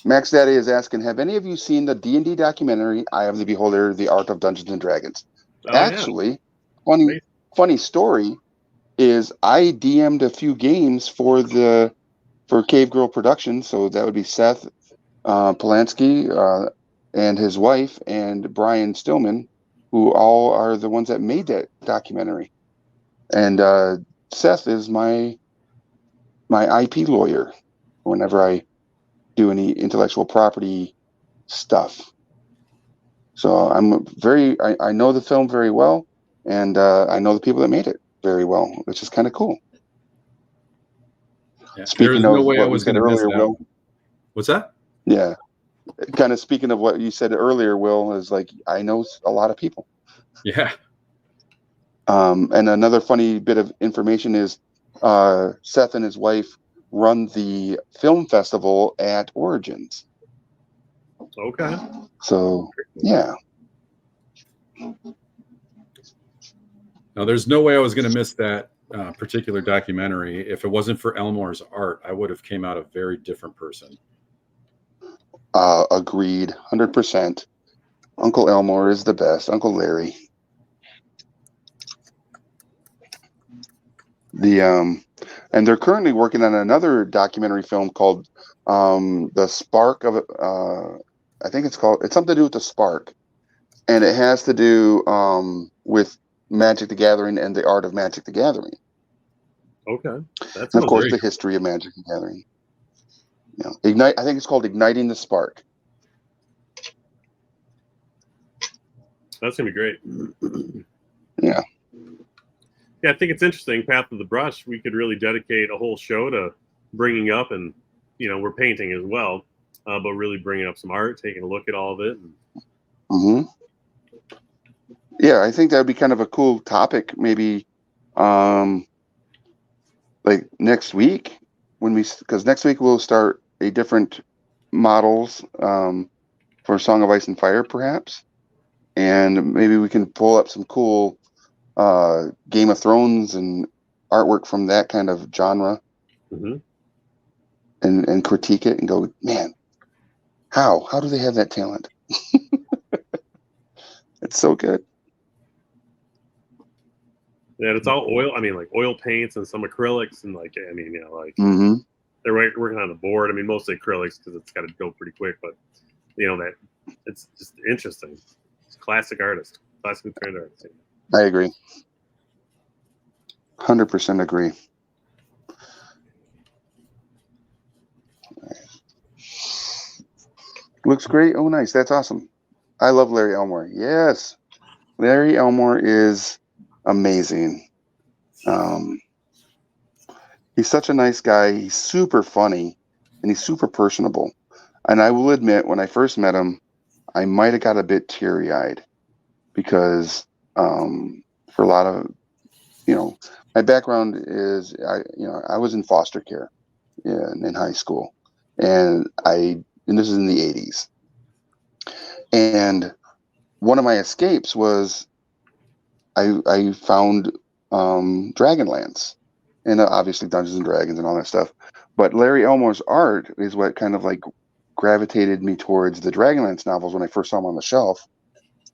Max Daddy is asking, have any of you seen the D&D documentary, Eye of the Beholder, The Art of Dungeons and Dragons? Oh, Actually, yeah. funny story is I DM'd a few games for Cave Girl Productions, so that would be Seth Polanski and his wife and Brian Stillman, who all are the ones that made that documentary. And Seth is my IP lawyer whenever I do any intellectual property stuff. So I know the film very well, and I know the people that made it very well, which is kind of cool. Yeah, Speaking there's no of way I what we was said going to miss earlier, that. Will. What's that? Yeah. Kind of speaking of what you said earlier, Will, is like, I know a lot of people. Yeah. And another funny bit of information is Seth and his wife run the film festival at Origins. Okay. So, yeah. Now, there's no way I was going to miss that particular documentary. If it wasn't for Elmore's art, I would have came out a very different person. Agreed. 100%. Uncle Elmore is the best. Uncle Larry. And they're currently working on another documentary film called The Spark of I think it's something to do with the spark, and it has to do with Magic the Gathering and the art of Magic the Gathering. Okay. And of course the history of Magic the Gathering. Ignite. I think it's called Igniting the Spark. That's gonna be great. Yeah. Yeah, I think it's interesting. Path of the Brush, we could really dedicate a whole show to bringing up, and we're painting as well, but really bringing up some art, taking a look at all of it. Mm-hmm. Yeah, I think that would be kind of a cool topic, maybe, like next week because next week we'll start a different models for Song of Ice and Fire, perhaps, and maybe we can pull up some cool Game of Thrones and artwork from that kind of genre, Mm-hmm. and critique it and go, man, how do they have that talent? It's so good. Yeah, it's all oil. I mean, like oil paints and some acrylics, and Mm-hmm. they're working on the board. I mean, mostly acrylics because it's got to go pretty quick. But that it's just interesting. It's classic artist, classically trained artist. I agree. 100% agree. Looks great. Oh, nice. That's awesome. I love Larry Elmore. Yes. Larry Elmore is amazing. Um, he's such a nice guy. He's super funny, and he's super personable. And I will admit, when I first met him, I might have got a bit teary-eyed because for a lot of, my background is I was in foster care in high school, and this is in the 80s, and one of my escapes was I found Dragonlance, and obviously Dungeons and Dragons and all that stuff. But Larry Elmore's art is what kind of like gravitated me towards the Dragonlance novels when I first saw them on the shelf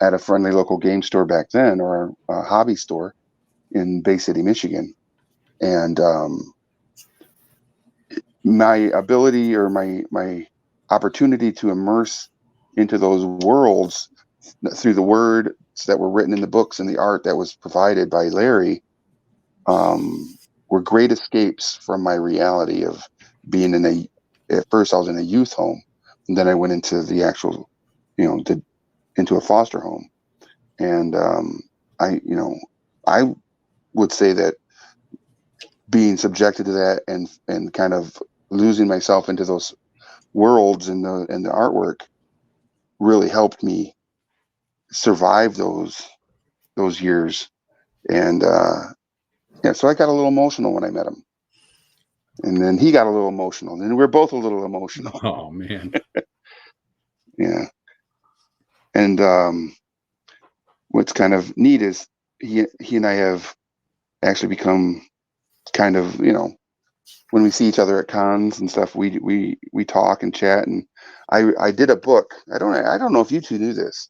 at a friendly local game store back then, or a hobby store in Bay City, Michigan. And my ability, or my opportunity to immerse into those worlds through the words that were written in the books and the art that was provided by Larry, were great escapes from my reality of being at first I was in a youth home, and then I went into the actual, into a foster home. And I would say that being subjected to that and kind of losing myself into those worlds and the artwork really helped me survive those years. And so I got a little emotional when I met him, and then he got a little emotional, and we're both a little emotional. Oh man. Yeah. And what's kind of neat is he and I have actually become kind of, when we see each other at cons and stuff, we talk and chat. And I did a book. I don't know if you two knew this.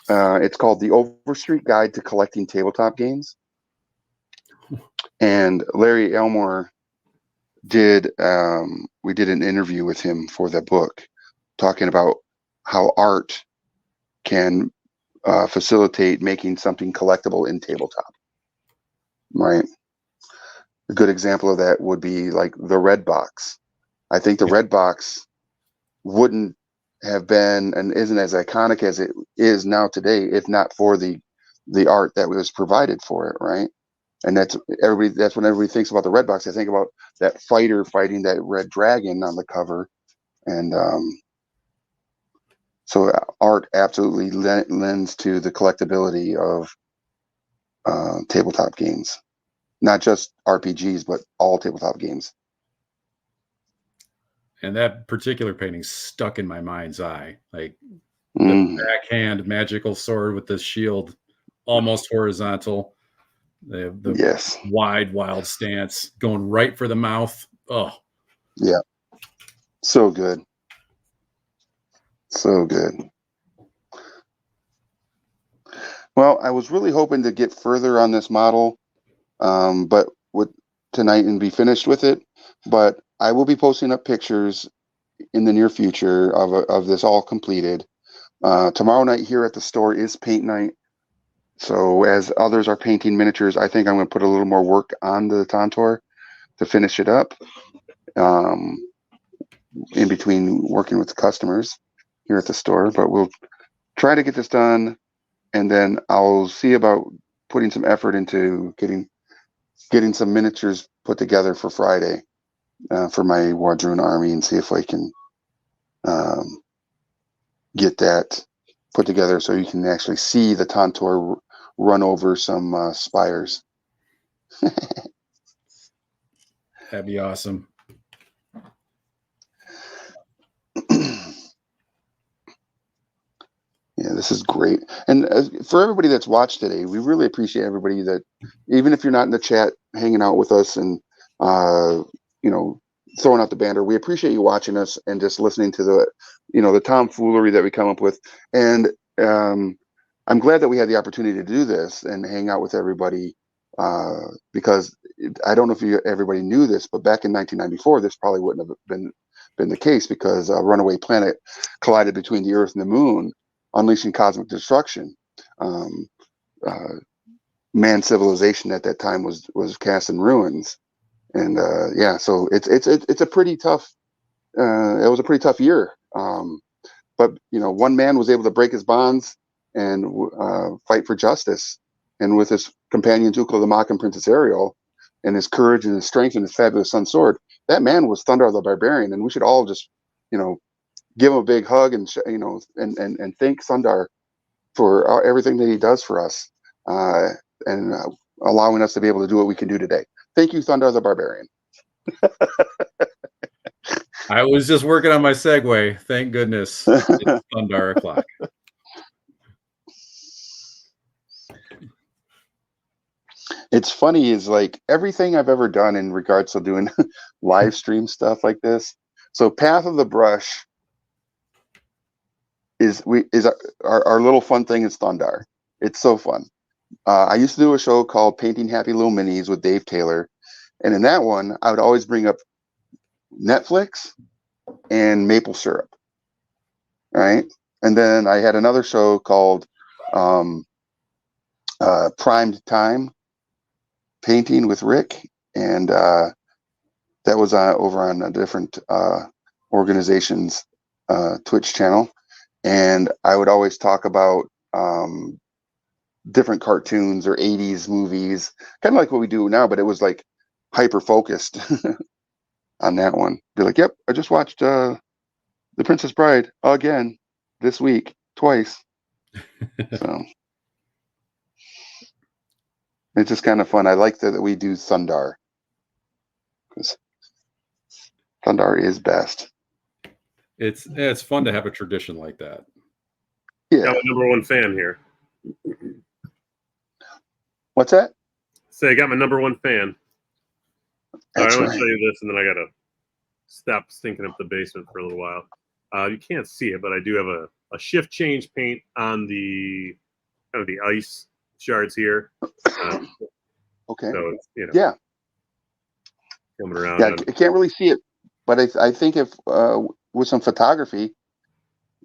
It's called The Overstreet Guide to Collecting Tabletop Games. And Larry Elmore we did an interview with him for the book, talking about how art can facilitate making something collectible in tabletop. Right. A good example of that would be like the Red Box. I think the Red Box wouldn't have been and isn't as iconic as it is now today if not for the art that was provided for it, right? And that's when everybody thinks about the Red Box. They think about that fighter fighting that red dragon on the cover. And so art absolutely lends to the collectability of tabletop games, not just RPGs, but all tabletop games. And that particular painting stuck in my mind's eye, like the backhand magical sword with the shield almost horizontal, the yes, wide wild stance going right for the mouth. Oh yeah, so good, so good. Well, I was really hoping to get further on this model, but with tonight and be finished with it. But I will be posting up pictures in the near future of this all completed. Tomorrow night here at the store is paint night. So as others are painting miniatures, I think I'm going to put a little more work on the Tantor to finish it up, in between working with the customers here at the store. But we'll try to get this done, and then I'll see about putting some effort into getting some miniatures put together for Friday for my Wadroon army, and see if I can get that put together so you can actually see the Tantor run over some spires. that'd be awesome. Yeah, this is great. And for everybody that's watched today, we really appreciate everybody that, even if you're not in the chat hanging out with us and throwing out the banter, we appreciate you watching us and just listening to the tomfoolery that we come up with. And I'm glad that we had the opportunity to do this and hang out with everybody, because I don't know if everybody knew this, but back in 1994, this probably wouldn't have been the case, because a runaway planet collided between the Earth and the Moon, unleashing cosmic destruction. Man civilization at that time was cast in ruins, and so it's a pretty tough. It was a pretty tough year, but one man was able to break his bonds and fight for justice, and with his companion Zuko the Mock and Princess Ariel, and his courage and his strength and his fabulous sun sword. That man was Thundar the Barbarian, and we should all just, give him a big hug and and thank Thundar for everything that he does for us, and allowing us to be able to do what we can do today. Thank you, Thundar the Barbarian. I was just working on my segue. Thank goodness it's Thundar o'clock. It's funny is like everything I've ever done in regards to doing live stream stuff like this. So Path of the Brush is our little fun thing is Thundar. It's so fun. I used to do a show called Painting Happy Little Minis with Dave Taylor, and in that one I would always bring up Netflix and maple syrup, right? And then I had another show called Primed Time Painting with Rick, and that was over on a different organization's Twitch channel. And I would always talk about different cartoons or 80s movies, kind of like what we do now, but it was like hyper focused on that one. Be like, yep, I just watched The Princess Bride again this week, twice. So it's just kind of fun. I like that we do Thundar, because Thundar is best. It's fun to have a tradition like that. Yeah. Got my number one fan here. What's that? Say, I got my number one fan. That's I want right. to show you this, and then I got to stop stinking up the basement for a little while. You can't see it, but I do have a shift change paint on the kind of the ice shards here. Okay. So it's, yeah, coming around. yeah. I can't really see it, but I think if with some photography,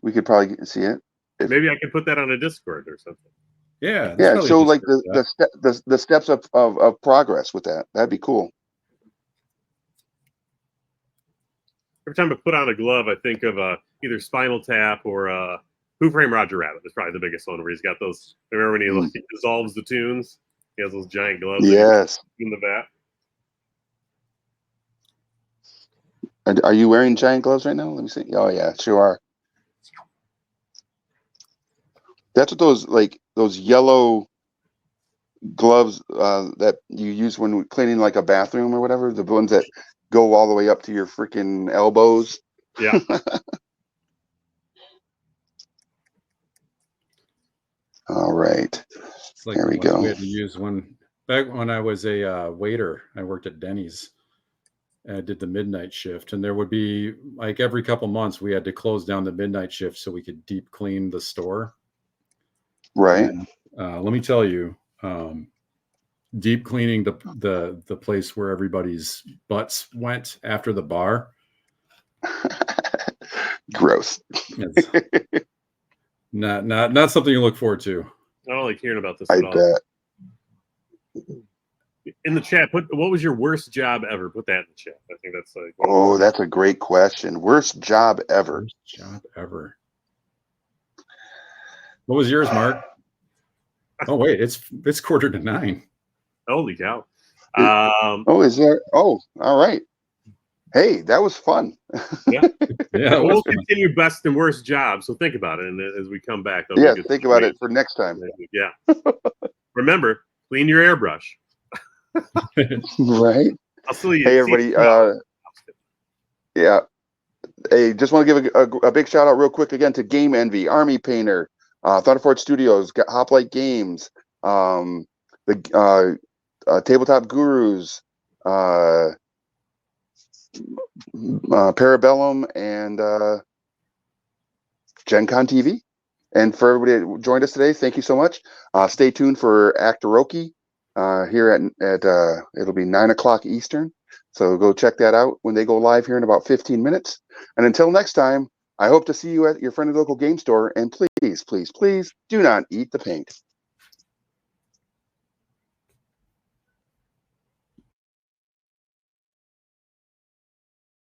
we could probably see it. Maybe I could put that on a Discord or something. Yeah. Yeah. So like the steps of progress with that. That'd be cool. Every time I put on a glove, I think of either Spinal Tap or Who Framed Roger Rabbit. Is probably the biggest one where he's got those. Remember when he like dissolves the tunes? He has those giant gloves. Yes. In the vat. Are you wearing giant gloves right now? Let me see. Oh yeah, sure are. That's what those yellow gloves that you use when cleaning like a bathroom or whatever. The ones that go all the way up to your freaking elbows. Yeah. All right. It's like there we go. We had to use back when I was a waiter. I worked at Denny's. I did the midnight shift, and there would be like every couple months we had to close down the midnight shift so we could deep clean the store. Right. And, let me tell you, deep cleaning the place where everybody's butts went after the bar. Gross. Not something you look forward to. I don't like hearing about this I at all. bet. In the chat, what was your worst job ever? Put that in the chat. I think that's like. Oh, that's a great question. Worst job ever. Worst job ever. What was yours, Mark? Oh wait, it's 8:45. Holy cow! Oh, is there? Oh, all right. Hey, that was fun. Yeah. Yeah. We'll continue best and worst jobs. So think about it, and as we come back, yeah, think about it for next time. Yeah. Remember, clean your airbrush. Right. I'll see you. Hey, everybody. Yeah. Hey, just want to give a big shout out real quick again to Game Envy, Army Painter, Thunderfort Studios, Hoplite Games, the Tabletop Gurus, Parabellum, and Gen Con TV. And for everybody that joined us today, thank you so much. Stay tuned for Actoroki here at it'll be 9 o'clock Eastern. So go check that out when they go live here in about 15 minutes. And until next time, I hope to see you at your friendly local game store. And please, please, please do not eat the paint.